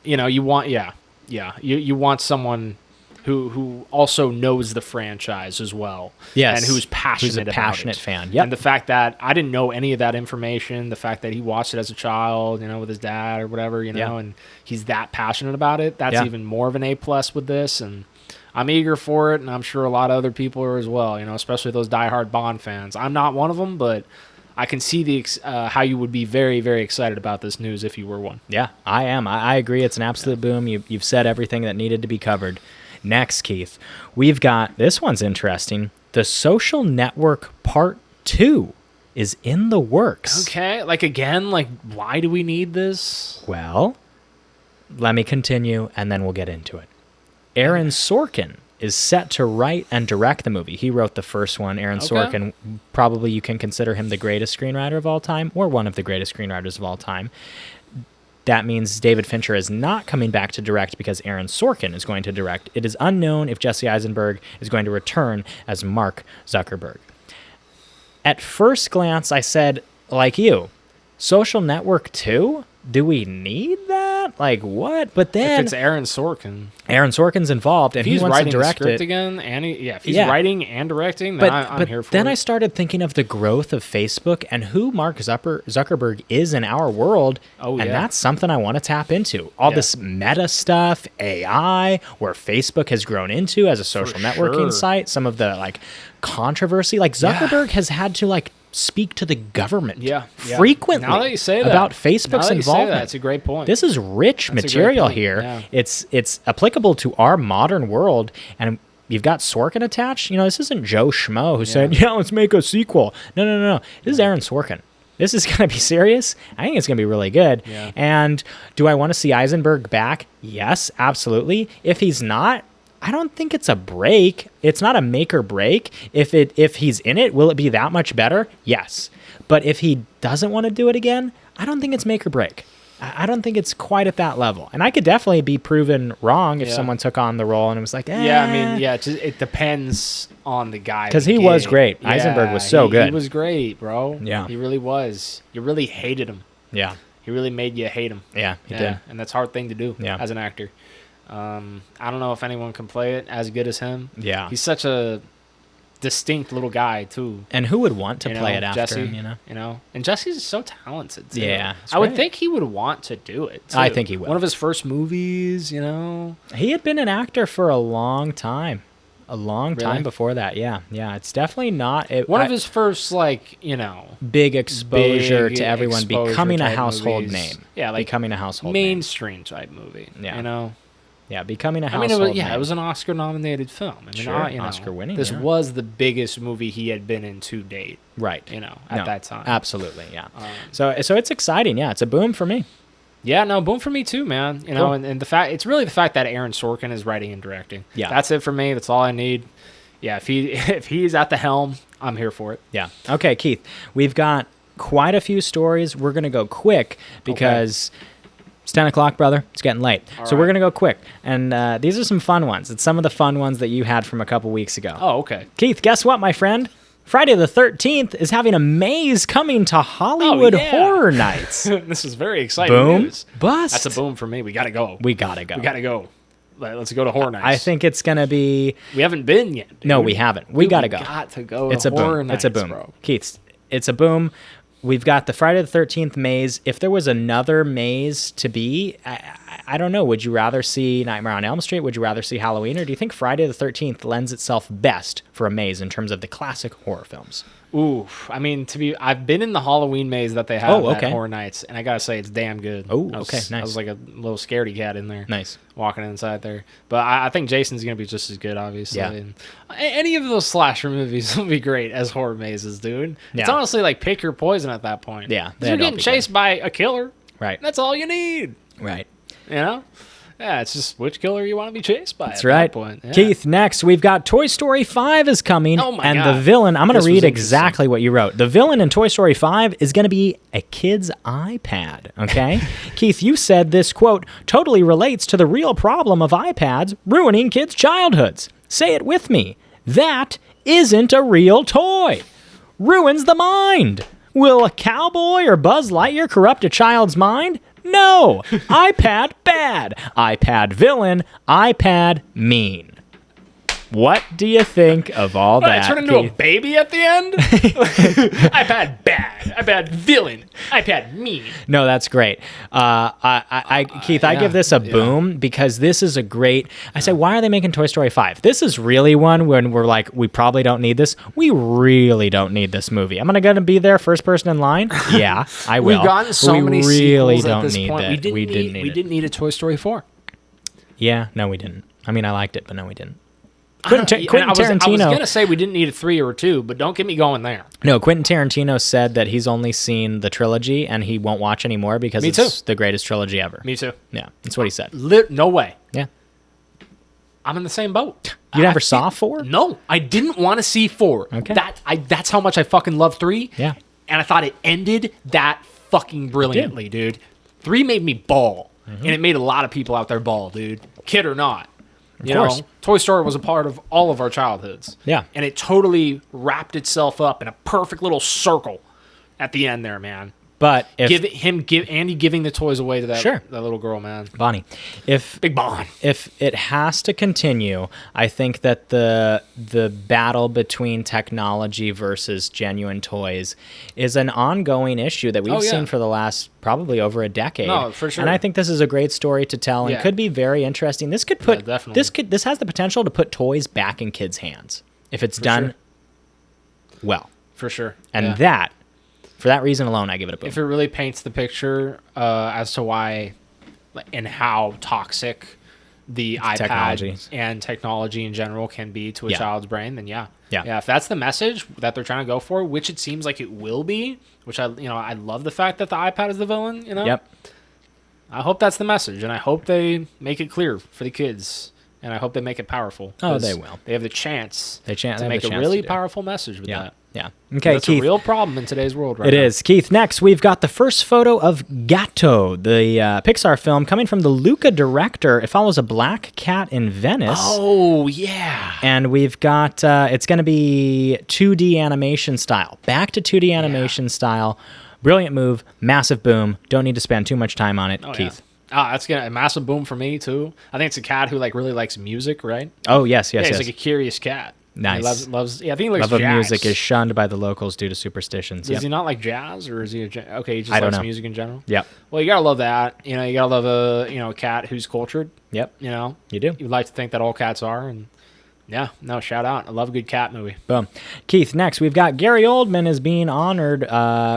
you want, you want someone who also knows the franchise as well. Yes. And who's passionate about passionate it. fan. Yep. And the fact that I didn't know any of that information, the fact that he watched it as a child, with his dad or whatever, and he's that passionate about it, that's even more of an A+ with this, and I'm eager for it, and I'm sure a lot of other people are as well, especially those diehard Bond fans. I'm not one of them, but I can see how you would be very, very excited about this news if you were one. Yeah, I am. I agree. It's an absolute boom. You've said everything that needed to be covered. Next, Keith, we've got, this one's interesting, The Social Network Part 2 is in the works. Okay, again, why do we need this? Well, let me continue, and then we'll get into it. Aaron Sorkin is set to write and direct the movie. He wrote the first one. Aaron Sorkin, probably you can consider him the greatest screenwriter of all time, or one of the greatest screenwriters of all time. That means David Fincher is not coming back to direct because Aaron Sorkin is going to direct. It is unknown if Jesse Eisenberg is going to return as Mark Zuckerberg. At first glance, I said, like you, Social Network 2? Do we need that? What? But then if it's Aaron Sorkin, Aaron Sorkin's involved, and if he's he wants writing to direct the script it again, and if he's writing and directing, then I'm here for it. Then I started thinking of the growth of Facebook and who Mark Zuckerberg is in our world, and that's something I want to tap into. All this meta stuff, AI, where Facebook has grown into as a social networking site, some of the controversy, Zuckerberg has had to speak to the government frequently now that you say that, about Facebook's involvement. That's a great point. This is rich material here. Yeah. It's applicable to our modern world, and you've got Sorkin attached. This isn't Joe Schmo who said, let's make a sequel. No. This is Aaron Sorkin. This is going to be serious. I think it's going to be really good. Yeah. And do I want to see Eisenberg back? Yes, absolutely. If he's not, I don't think it's a break. It's not a make or break. If he's in it, will it be that much better? Yes. But if he doesn't want to do it again, I don't think it's make or break. I don't think it's quite at that level. And I could definitely be proven wrong if someone took on the role and it was like, it depends on the guy. Because he was great. Yeah, Eisenberg was so good. He was great, bro. Yeah. He really was. You really hated him. Yeah. He really made you hate him. Yeah, he did. And that's a hard thing to do as an actor. I don't know if anyone can play it as good as him. Yeah. He's such a distinct little guy too. And who would want to You play know, it after Jesse, him? and Jesse's so talented too. Yeah, I would great. think he would want to do it too. I think he will. One of his first movies, He had been an actor for a long time. A long time Really? before that, yeah. It's definitely not... one of his first, big exposure big to everyone, exposure becoming a type household movies. name. Yeah, like becoming a household name. mainstream type movie. Yeah. Yeah, becoming a I household mean, name. it was an Oscar-nominated film. I mean, Sure, Oscar-winning, This yeah. was the biggest movie he had been in to date. Right. At that time. Absolutely, yeah. So it's exciting, yeah. It's a boom for me. Yeah, no, boom for me too, man. Cool. And the fact it's really the fact that Aaron Sorkin is writing and directing. Yeah. That's it for me. That's all I need. Yeah, if he's at the helm, I'm here for it. Yeah. Okay, Keith, we've got quite a few stories. We're going to go quick because it's 10 o'clock, brother. It's getting late. So we're going to go quick. And these are some fun ones. It's some of the fun ones that you had from a couple weeks ago. Oh, okay. Keith, guess what, my friend? Friday the 13th is having a maze coming to Hollywood Horror Nights. This is very exciting Boom. news. Bust. That's a boom for me. We got to go. We got to go. We got to go. Let's go to Horror Nights. I think it's going to be... We haven't been yet, dude. No, we haven't. We got to go. We got to go It's to a boom. Horror Nights, It's a boom. bro. Keith, it's a boom. We've got the Friday the 13th maze. If there was another maze to be, I don't know. Would you rather see Nightmare on Elm Street? Would you rather see Halloween? Or do you think Friday the 13th lends itself best for a maze in terms of the classic horror films? Ooh, I mean, I've been in the Halloween maze that they have okay. at Horror Nights, and I gotta say it's damn good. Oh, I was- okay, nice. I was like a little scaredy cat in there. Nice. Walking inside there. But I think Jason's gonna be just as good, obviously. Yeah. And any of those slasher movies will be great as horror mazes, dude. It's Yeah. honestly like pick your poison at that point. Yeah, 'Cause they'd you're all getting be chased by a killer. Right. That's all you need. Right. You know? Yeah, it's just which killer you want to be chased by. That's at right. That point. Yeah. Keith, next we've got Toy Story 5 is coming. Oh my and God. the villain, I'm going This to was read interesting. exactly what you wrote. The villain in Toy Story 5 is going to be a kid's iPad, okay? Keith, you said this, quote, totally relates to the real problem of iPads ruining kids' childhoods. Say it with me. That isn't a real toy. Ruins the mind. Will a cowboy or Buzz Lightyear corrupt a child's mind? No. iPad bad. iPad villain. iPad mean. What do you think of all What, that, I turn into a Keith? baby at the end? iPad bad. iPad villain. iPad mean. No, that's great. Keith, I yeah, give this a boom because this is a great... I say, why are they making Toy Story 5? This is really one when we're like, we probably don't need this. We really don't need this movie. I'm going to be there first person in line? Yeah, I will. We've gotten so we many really sequels don't at this need point. that. We didn't need a Toy Story 4. Yeah, no, we didn't. I mean, I liked it, but no, we didn't. I Quentin was Tarantino... going to say we didn't need a 3 or a 2, but don't get me going there. No, Quentin Tarantino said that he's only seen the trilogy and he won't watch anymore because Me it's too. the greatest trilogy ever. Me too. Yeah, that's what he said. No way. Yeah. I'm in the same boat. You never saw 4? No, I didn't want to see 4. Okay. That's how much I fucking love 3. Yeah. And I thought it ended that fucking brilliantly, dude. 3 made me bawl. And it made a lot of people out there bawl, dude. Kid or not. You course. know, Toy Story was a part of all of our childhoods. Yeah. And it totally wrapped itself up in a perfect little circle at the end there, man. But if... Andy giving the toys away to that little girl, man. Bonnie, if Big Bon. if it has to continue, I think that the battle between technology versus genuine toys is an ongoing issue that we've seen for the last probably over a decade. No, for sure. And I think this is a great story to tell and Yeah. could be very interesting. This could put definitely. this has the potential to put toys back in kids' hands if it's done well. For sure. And Yeah. for that reason alone, I give it a boom. If it really paints the picture as to why and how toxic the iPad Technologies. and technology in general can be to a Yeah. child's brain, then yeah. Yeah. If that's the message that they're trying to go for, which it seems like it will be, which I love the fact that the iPad is the villain. Yep. I hope that's the message, and I hope they make it clear for the kids, and I hope they make it powerful. Oh, 'cause they will. They have the chance They to have make the a chance really to do it. powerful message with Yeah. that. Yeah. Okay, That's Keith. a real problem in today's world right It now. is. Keith, next, we've got the first photo of Gatto, the Pixar film coming from the Luca director. It follows a black cat in Venice. Oh, yeah. And we've got, it's going to be 2D animation style. Back to 2D animation style. Brilliant move. Massive boom. Don't need to spend too much time on it, Keith. That's gonna a massive boom for me too. I think it's a cat who really likes music, right? Oh, yes. He's like a curious cat. Nice. He loves. Yeah, I think he likes Love jazz. of music is shunned by the locals due to superstitions. Does he not like jazz, or is he okay? He just I don't likes know. music in general. Yep. Well, you gotta love that. You know, you gotta love a cat who's cultured. Yep. You know, You do. you'd like to think that all cats are, and yeah, no, shout out. I love a good cat movie. Boom. Keith, next we've got Gary Oldman is being honored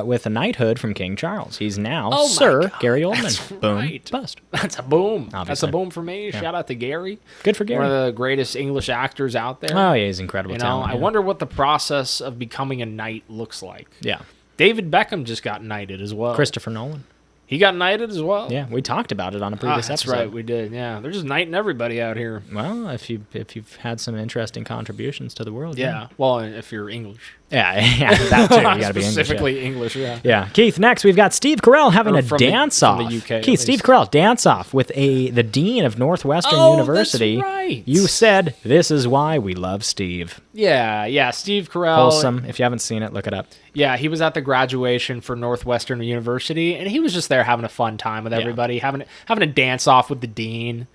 with a knighthood from King Charles. He's now Oh my Sir God, Gary Oldman. that's Boom. right. Bust. That's a boom. That's Obviously. a boom for me. Shout out to Gary. Good for One Gary. of the greatest English actors out there. Oh, yeah, he's incredible You know, talent. I yeah. wonder what the process of becoming a knight looks like. Yeah. David Beckham just got knighted as well. Christopher Nolan. He got knighted as well. Yeah, we talked about it on a Ah, previous that's episode. right, we did. Yeah, they're just knighting everybody out here. Well, if you've had some interesting contributions to the world. Yeah. Well, if you're English. Yeah, yeah, that too. You got to be English. Specifically English, yeah. Yeah. Keith, next we've got Steve Carell having Or a from the- dance from off. the UK, at Keith, Steve least. Carell dance off with the dean of Northwestern Oh, University. that's right. You said this is why we love Steve. Yeah, Steve Carell. Wholesome. If you haven't seen it, look it up. Yeah, he was at the graduation for Northwestern University, and he was just there having a fun time with everybody, having a dance off with the dean.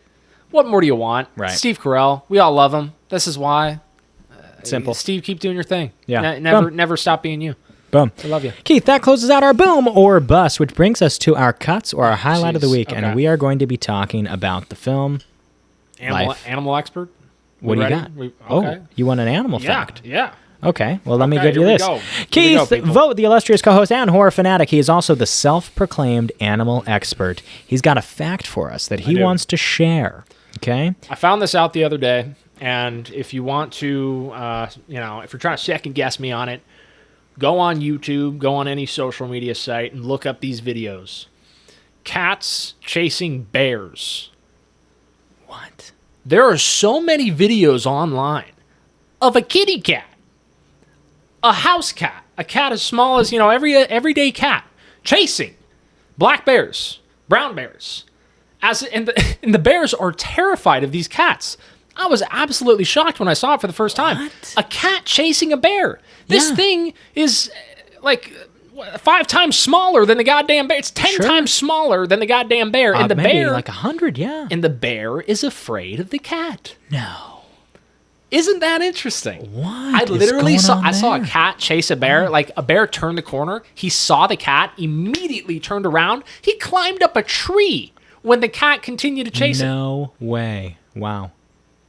What more do you want? Right. Steve Carell, we all love him. This is why. Simple. Steve, keep doing your thing. Yeah. Never stop being you. Boom. I love you. Keith, that closes out our boom or bust, which brings us to our cuts or our highlight of the Jeez, week, okay. and we are going to be talking about the film. Animal expert. What do you ready? got? Okay. Oh, you want an animal Yeah. fact? Yeah. Okay, well, let me Okay, give you here we this. go. Here we Keith, go, people. vote the illustrious co-host and horror fanatic. He is also the self-proclaimed animal expert. He's got a fact for us that he do. wants to share. Okay? I found this out the other day, and if you want to, if you're trying to second guess me on it, go on YouTube, go on any social media site, and look up these videos. Cats chasing bears. What? There are so many videos online of a kitty cat, a house cat, a cat as small as, everyday cat, chasing black bears, brown bears. And the bears are terrified of these cats. I was absolutely shocked when I saw it for the first time. What? A cat chasing a bear. This Yeah. thing is like 5 times smaller than the goddamn bear. It's 10 Sure. times smaller than the goddamn bear. And the maybe bear, like 100, yeah. and the bear is afraid of the cat. No. Isn't that interesting? What I is literally going saw on I saw a there? cat chase a bear. Like a bear turned the corner. He saw the cat, immediately turned around. He climbed up a tree when the cat continued to chase him. No way. Wow.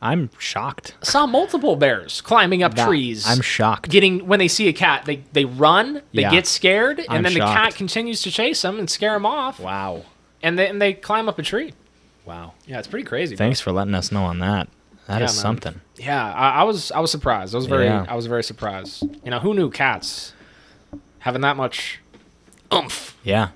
I'm shocked. Saw multiple bears climbing up That- trees. I'm shocked. When they see a cat, they run, they Yeah. get scared, and I'm then the cat shocked. continues to chase them and scare them off. Wow. And they climb up a tree. Wow. Yeah, it's pretty crazy. bro. Thanks for letting us know on that. That Yeah, is man. something. Yeah, I was surprised. Yeah. I was very surprised. Who knew cats having that much oomph? Yeah.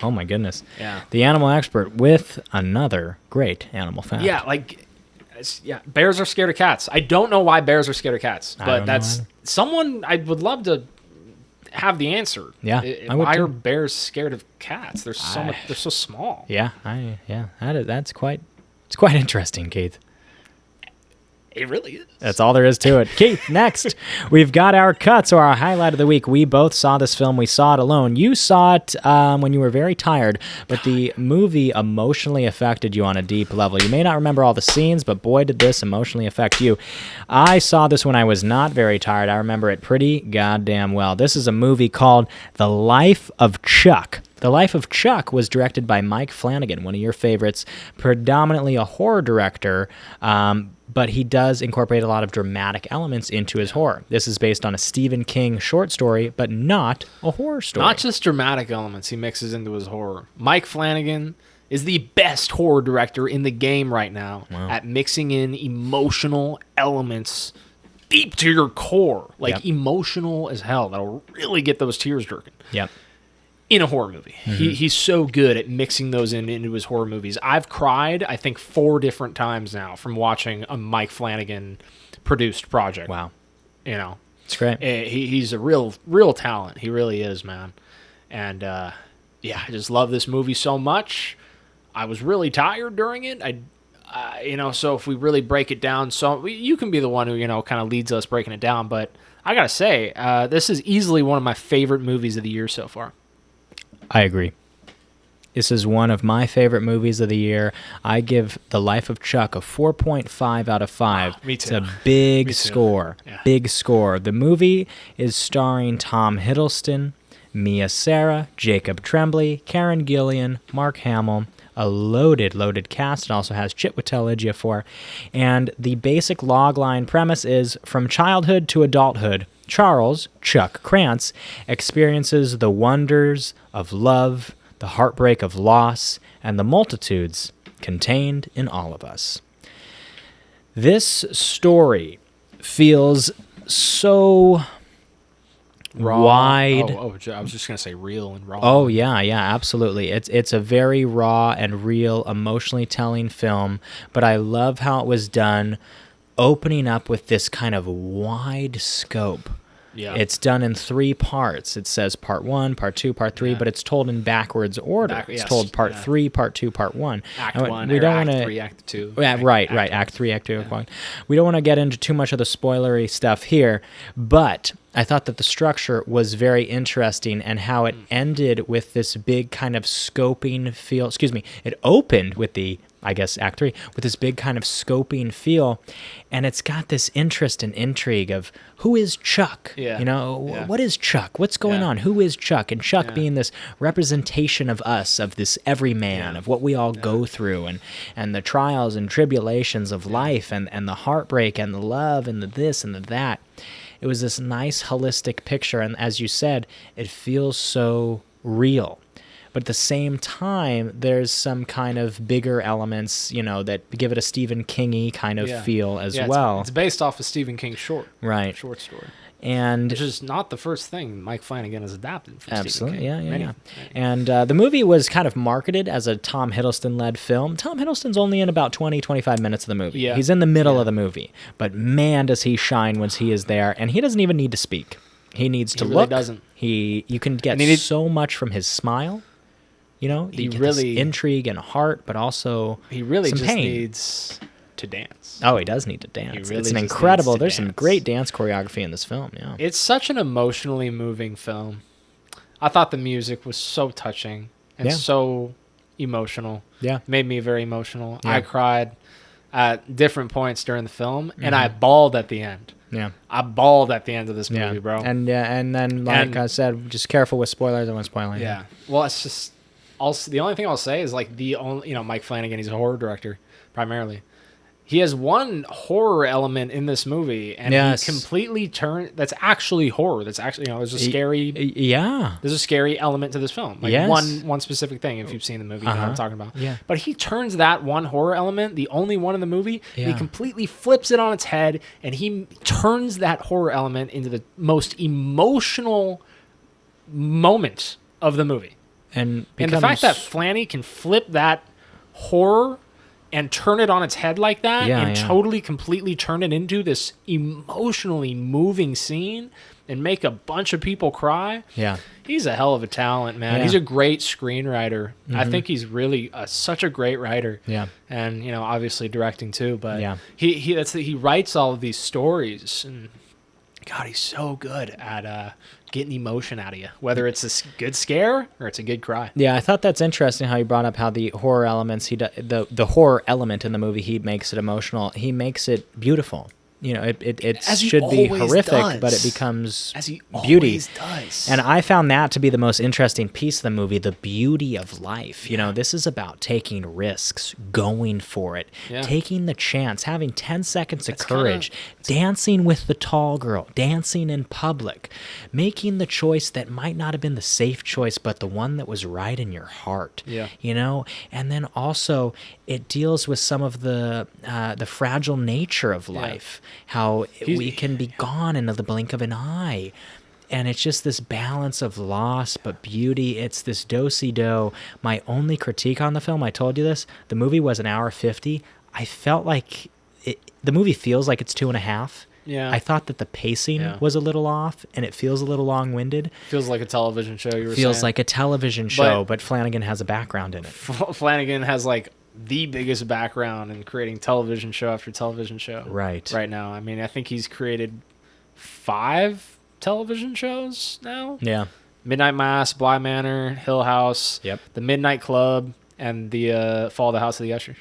Oh my goodness. Yeah. The animal expert with another great animal fact. Yeah, bears are scared of cats. I don't know why bears are scared of cats, I but don't know that's either. someone I would love to have the answer. Yeah, I would why too. are bears scared of cats? They're so much. They're so small. Yeah. That's quite. It's quite interesting, Keith. It really is. That's all there is to it. Keith, next, we've got our cuts or our highlight of the week. We both saw this film. We saw it alone. You saw it when you were very tired, but the movie emotionally affected you on a deep level. You may not remember all the scenes, but boy, did this emotionally affect you. I saw this when I was not very tired. I remember it pretty goddamn well. This is a movie called The Life of Chuck. The Life of Chuck was directed by Mike Flanagan, one of your favorites, predominantly a horror director, but he does incorporate a lot of dramatic elements into his horror. This is based on a Stephen King short story, but not a horror story. Not just dramatic elements he mixes into his horror. Mike Flanagan is the best horror director in the game right now at mixing in emotional elements deep to your core, Yep. emotional as hell. That'll really get those tears jerking. Yep. In a horror movie. He's so good at mixing those into his horror movies. I've cried, I think, 4 different times now from watching a Mike Flanagan produced project. Wow. It's great. He's a real talent. He really is, man. And I just love this movie so much. I was really tired during it. So if we really break it down, you can be the one who kind of leads us breaking it down. But I gotta say, this is easily one of my favorite movies of the year so far. I agree. This is one of my favorite movies of the year. I give The Life of Chuck, a 4.5 out of 5. Me It's too. a big Me too. score. Yeah. Big score. The movie is starring Tom Hiddleston, Mia Sara, Jacob Tremblay, Karen Gillan, Mark Hamill, a loaded cast. It also has Chiwetel Ejiofor. And the basic logline premise is, from childhood to adulthood, Charles, Chuck Krantz, experiences the wonders of love, the heartbreak of loss, and the multitudes contained in all of us. This story feels so Raw. wide. I was just gonna say real and raw. Oh yeah, absolutely. It's a very raw and real, emotionally telling film, but I love how it was done, opening up with this kind of wide scope. Yeah. It's done in 3 parts. It says part 1, part 2, part 3, but it's told in backwards order. It's yes, told part 3, part 2, part 1. Act And 1, we don't Act wanna, 3, Act 2. Yeah, right. Act 3, Act 2, Act 1. We don't want to get into too much of the spoilery stuff here, but I thought that the structure was very interesting and how it ended with this big kind of scoping feel. Excuse me. It opened with the, I guess, Act 3, with this big kind of scoping feel, and it's got this interest and intrigue of who is Chuck? Yeah. You know, Yeah. what is Chuck? What's going on? Who is Chuck? And Chuck being this representation of us, of this everyman, of what we all go through, and the trials and tribulations of life, and the heartbreak, and the love, and the this, and the that. It was this nice holistic picture, and as you said, it feels so real. But at the same time, there's some kind of bigger elements, that give it a Stephen King-y kind of feel as well. It's based off of Stephen King's short story. And Which is not the first thing Mike Flanagan has adapted from absolutely, Stephen King. yeah. And the movie was kind of marketed as a Tom Hiddleston-led film. Tom Hiddleston's only in about 20, 25 minutes of the movie. Yeah. He's in the middle of the movie. But man, does he shine when he is there. And he doesn't even need to speak. He needs to really look. doesn't. You can get so much from his smile. You get this intrigue and heart, but also he really some just pain. Needs to dance. Oh, he does need to dance. He really It's an just incredible. needs to There's some dance. great dance choreography in this film. Yeah, It's such an emotionally moving film. I thought the music was so touching and so emotional. Yeah. Made me very emotional. Yeah. I cried at different points during the film, and I bawled at the end. Yeah. I bawled at the end of this movie, bro. And then, like I said, just careful with spoilers. I won't spoil anything. Yeah. Well, it's just also the only thing I'll say is like the only Mike Flanagan. He's a horror director primarily. He has one horror element in this movie, and he completely turned. That's actually horror. That's actually there's a scary. There's a scary element to this film. Like one specific thing. If you've seen the movie, you know what I'm talking about. Yeah. But he turns that one horror element, the only one in the movie, and he completely flips it on its head, and he turns that horror element into the most emotional moment of the movie. And the fact that Flanny can flip that horror and turn it on its head like that and totally, completely turn it into this emotionally moving scene and make a bunch of people cry. Yeah. He's a hell of a talent, man. He's a great screenwriter. I think he's really such a great writer. Yeah. And, obviously directing too, but he writes all of these stories, and God, he's so good at getting emotion out of you, whether it's a good scare or it's a good cry. Yeah, I thought that's interesting how you brought up how the horror elements, the horror element in the movie, he makes it emotional. He makes it beautiful. It should be horrific, but it becomes beauty. Does. And I found that to be the most interesting piece of the movie, the beauty of life. This is about taking risks, going for it, taking the chance, having 10 seconds of courage, dancing with the tall girl, dancing in public, making the choice that might not have been the safe choice, but the one that was right in your heart. Yeah. And then also it deals with some of the fragile nature of life. How we can be gone in the blink of an eye. And it's just this balance of loss but beauty. It's this do-si-do. My only critique on the film, I told you this, the movie was an hour 50. I felt like the movie feels like it's 2.5. Yeah. I thought that the pacing was a little off, and it feels a little long-winded. Feels like a television show, you were saying. Feels like a television show, but Flanagan has a background in it. Flanagan has the biggest background in creating television show after television show right now. I mean, I think he's created 5 television shows now. Yeah. Midnight Mass, Bly Manor, Hill House, The Midnight Club, and the Fall of the House of the Ushers.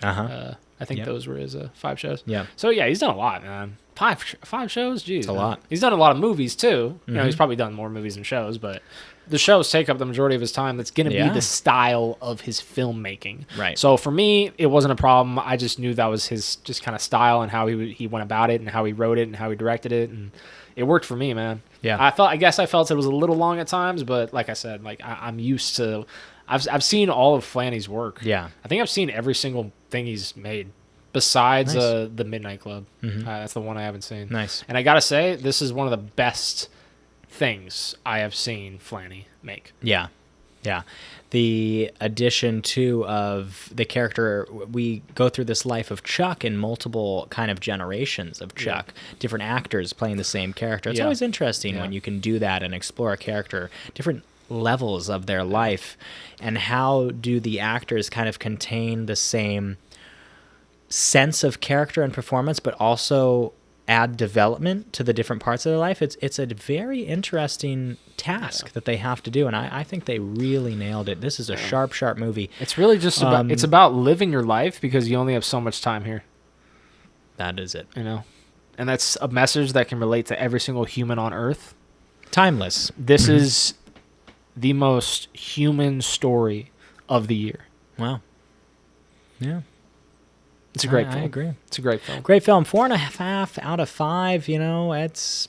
I think those were his 5 shows. Yeah. So yeah, he's done a lot, man. Five shows, geez, It's a lot. He's done a lot of movies too. You know, he's probably done more movies than shows, but the shows take up the majority of his time. That's going to be the style of his filmmaking. Right. So for me, it wasn't a problem. I just knew that was his just kind of style and how he went about it and how he wrote it and how he directed it, and it worked for me, man. Yeah. I guess I felt it was a little long at times, but like I said, like I'm used to. I've seen all of Flanny's work. Yeah. I think I've seen every single thing he's made. Besides the Midnight Club. That's the one I haven't seen. Nice. And I gotta say, this is one of the best things I have seen Flanny make. Yeah. Yeah. The addition, too, of the character, we go through this life of Chuck in multiple kind of generations of Chuck, different actors playing the same character. It's always interesting when you can do that and explore a character, different levels of their life, and how do the actors kind of contain the same sense of character and performance, but also add development to the different parts of their life. It's a very interesting task that they have to do, and I think they really nailed it. This is a sharp movie. It's really just about it's about living your life because you only have so much time here. That is it. You know, and that's a message that can relate to every single human on Earth. Timeless. This is the most human story of the year. Wow. Yeah. It's a great film. I agree. It's a great film. Great film. 4.5 out of 5. You know, it's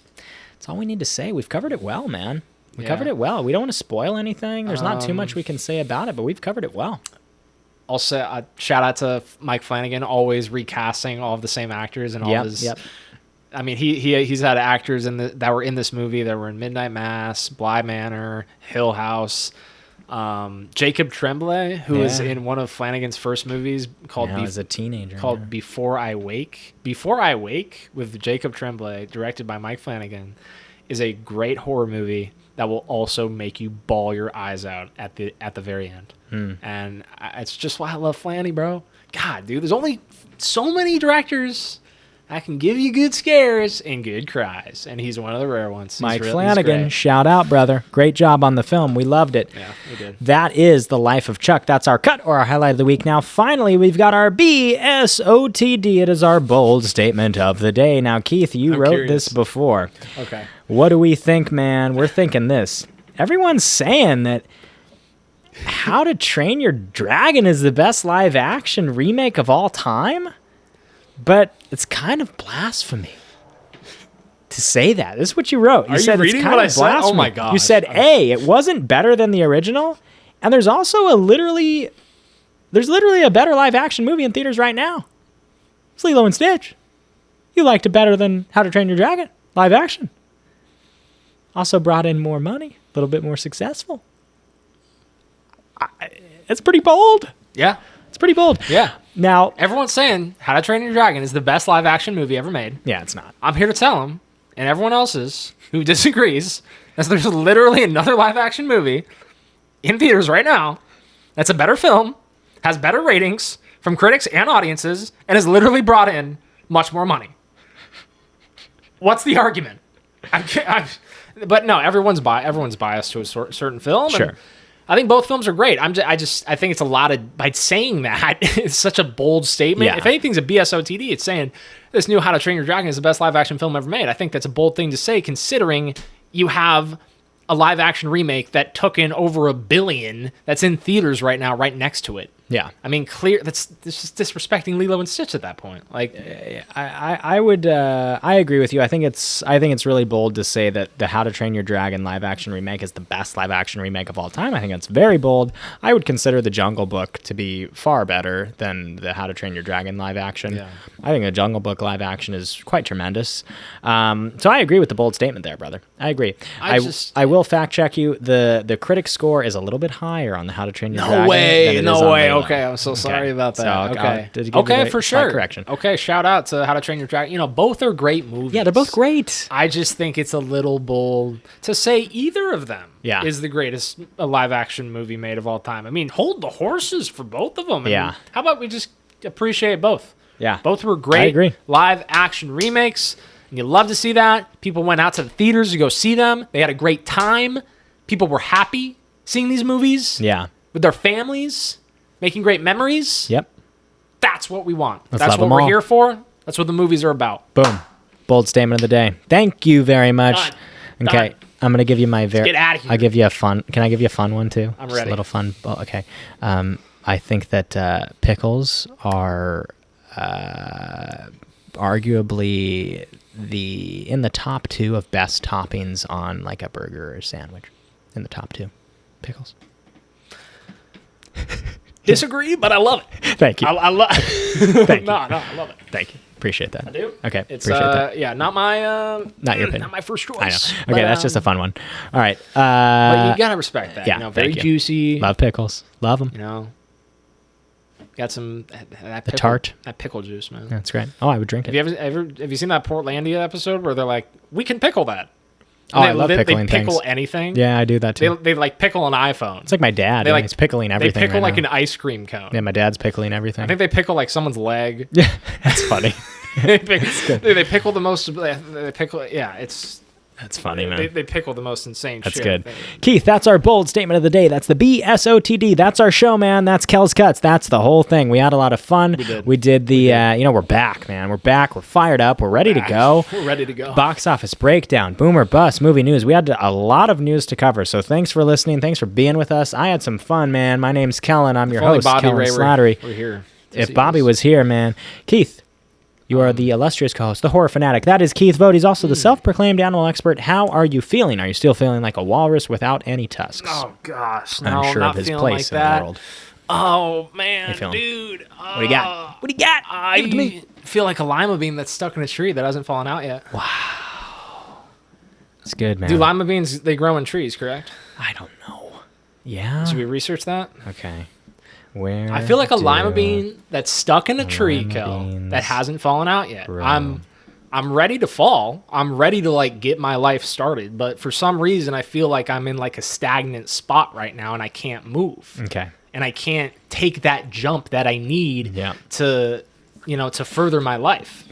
all we need to say. We've covered it well, man. We covered it well. We don't want to spoil anything. There's not too much we can say about it, but we've covered it well. I'll say shout out to Mike Flanagan, always recasting all of the same actors and all his. Yep. I mean, he's had actors that were in this movie that were in Midnight Mass, Bly Manor, Hill House. Jacob Tremblay, who was in one of Flanagan's first movies called as a teenager called Before I Wake. Before I Wake with Jacob Tremblay, directed by Mike Flanagan, is a great horror movie that will also make you bawl your eyes out at the very end. And it's just why I love Flanny, bro. God, dude, there's only so many directors I can give you good scares and good cries, and he's one of the rare ones. Mike Flanagan, shout out, brother. Great job on the film. We loved it. Yeah, we did. That is The Life of Chuck. That's our cut or our highlight of the week. Now, finally, we've got our BSOTD. It is our bold statement of the day. Now, Keith, you wrote this before. Okay. What do we think, man? We're thinking this. Everyone's saying that How to Train Your Dragon is the best live-action remake of all time? But it's kind of blasphemy to say that. This is what you wrote. You said reading it's kind what of I said? blasphemy. Oh my gosh. You said, A, it wasn't better than the original, and there's also there's literally a better live action movie in theaters right now. It's Lilo and Stitch. You liked it better than How to Train Your Dragon, live action. Also brought in more money, a little bit more successful. It's pretty bold. Yeah. It's pretty bold. Yeah. Now, Everyone's saying How to Train Your Dragon is the best live action movie ever made. yeah, it's not. I'm here to tell them, and everyone else's who disagrees, that there's literally another live action movie in theaters right now that's a better film, has better ratings from critics and audiences, and has literally brought in much more money. What's the argument? But no, everyone's biased to a certain film. Sure. And I think both films are great. I think it's a lot of, by saying that, it's such a bold statement. Yeah. If anything's a BSOTD, it's saying this new How to Train Your Dragon is the best live action film ever made. I think that's a bold thing to say, considering you have a live action remake that took in over $1 billion that's in theaters right now, right next to it. Yeah. I mean, that's just disrespecting Lilo and Stitch at that point. Like, I agree with you. I think it's really bold to say that the How to Train Your Dragon live action remake is the best live action remake of all time. I think that's very bold. I would consider The Jungle Book to be far better than the How to Train Your Dragon live action. Yeah. I think The Jungle Book live action is quite tremendous. So I agree with the bold statement there, brother. I agree. I will fact check you. The critic score is a little bit higher on the How to Train Your Dragon. No way. Lilo. Okay, I'm so sorry about that. So, okay, for sure. Correction. Okay, shout out to How to Train Your Dragon. You know, both are great movies. Yeah, they're both great. I just think it's a little bold to say either of them is the greatest live action movie made of all time. I mean, hold the horses for both of them. Yeah. How about we just appreciate both? Yeah. Both were great I agree. live action remakes. And you love to see that. People went out to the theaters to go see them. They had a great time. People were happy seeing these movies. Yeah. With their families. Making great memories. Yep. That's what we want. Let's That's love what them we're all. here for. That's what the movies are about. Boom. Bold statement of the day. Thank you very much. Done. Okay. Done. I'm going to give you my very... get outta here. I'll give you a fun... Can I give you a fun one, too? I'm Just ready. a little fun... Oh, okay. I think that pickles are arguably in the top 2 of best toppings on like a burger or sandwich. In the top 2. Pickles. Disagree, but I love it. Thank you. I love Thank you. No, I love it. Thank you. Appreciate that. I do. Okay. It's appreciate that. yeah, not my Not your opinion. not my first choice. I know. But, Okay, that's just a fun one. All right. But you gotta respect that. yeah, You know, very thank you. juicy. Love pickles. Love them. You know, got some that The pickle, tart. That pickle juice, man. That's great. Oh, I would drink Have it. you have you seen that Portlandia episode where they're like, we can pickle that? Oh, I love pickling They pickle things. anything. Yeah, I do that too. They like pickle an iPhone. It's like my dad. They Yeah, like- he's pickling everything. They pickle right like now. an ice cream cone. Yeah, my dad's pickling everything. I think they pickle like someone's leg. Yeah, that's funny. they pickle the most. They pickle. Yeah, it's. That's funny, man. They pickle the most insane That's shit. good. Keith, that's our bold statement of the day. That's the BSOTD. That's our show, man. That's Kel's Cuts. That's the whole thing. We had a lot of fun. We did the, we're back, man. We're back. We're fired up. We're ready to go. We're ready to go. Box office breakdown, boomer bust, movie news. We had a lot of news to cover. So thanks for listening. Thanks for being with us. I had some fun, man. My name's Kellen. I'm your If only host, Bobby Kellen Ray Slattery. were here. to If see Bobby us. was here, man. Keith, you are the illustrious co-host, the horror fanatic. That is Keith Vogt. He's also the self-proclaimed animal expert. How are you feeling? Are you still feeling like a walrus without any tusks? Oh gosh, no, Unsure not of his feeling place like in that. the world. Oh man, feeling? dude. What do you got? What do you got? Give it to me. I feel like a lima bean that's stuck in a tree that hasn't fallen out yet. It's good, man. Do lima beans, they grow in trees, correct? I don't know. Yeah. Should we research that? Okay. Where? I feel like a lima do bean that's stuck in a tree, lima Kel, beans that hasn't fallen out yet. grow? I'm ready to fall. I'm ready to like get my life started, but for some reason I feel like I'm in like a stagnant spot right now and I can't move. Okay. And I can't take that jump that I need Yeah. to, to further my life.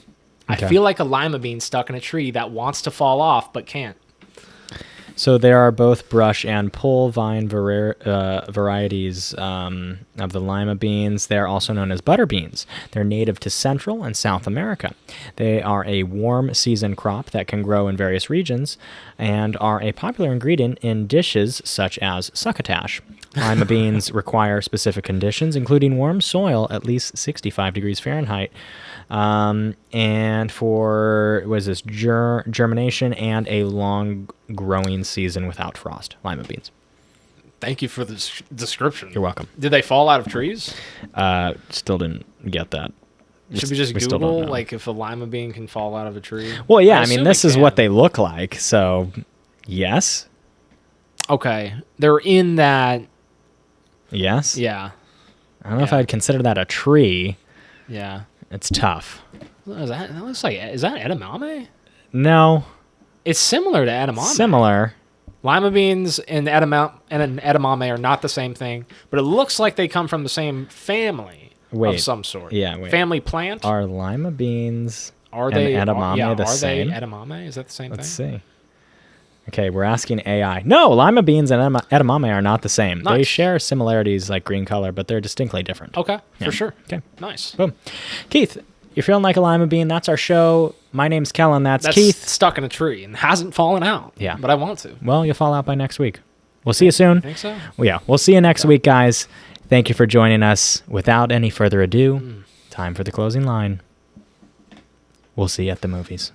Okay. I feel like a lima bean stuck in a tree that wants to fall off but can't. So there are both brush and pole vine varieties of the lima beans. They're also known as butter beans. They're native to Central and South America. They are a warm season crop that can grow in various regions and are a popular ingredient in dishes such as succotash. Lima beans require specific conditions, including warm soil, at least 65 degrees Fahrenheit, and for germination and a long growing season without frost. Lima beans. Thank you for the description. You're welcome. Did they fall out of trees? Still didn't get that. Should we just still don't Google know. like if a lima bean can fall out of a tree? Well, yeah. I assume mean, this it is what can. they look like. So, yes, Okay, they're in that. yes. Yeah, I don't know if Yeah. I'd consider that a tree. yeah. It's tough. That looks like, is that edamame? No, It's similar to edamame. similar. Lima beans and an edamame are not the same thing, but it looks like they come from the same family Wait. of some sort. Yeah, wait. Family plant. Are lima beans Are and they edamame yeah, the are same? they edamame? Is that the same Let's thing? see. Okay, we're asking AI. No, lima beans and edamame are not the same. They Nice. share similarities like green color, but they're distinctly different. Okay, Yeah. for sure. Okay, Nice. boom. Keith, you're feeling like a lima bean. That's our show. My name's Kellen. That's Keith. stuck in a tree and hasn't fallen out. Yeah. but I want to. Well, you'll fall out by next week. We'll see you soon. Think so? Well, yeah, we'll see you next week, guys. Thank you for joining us. Without any further ado, time for the closing line. We'll see you at the movies.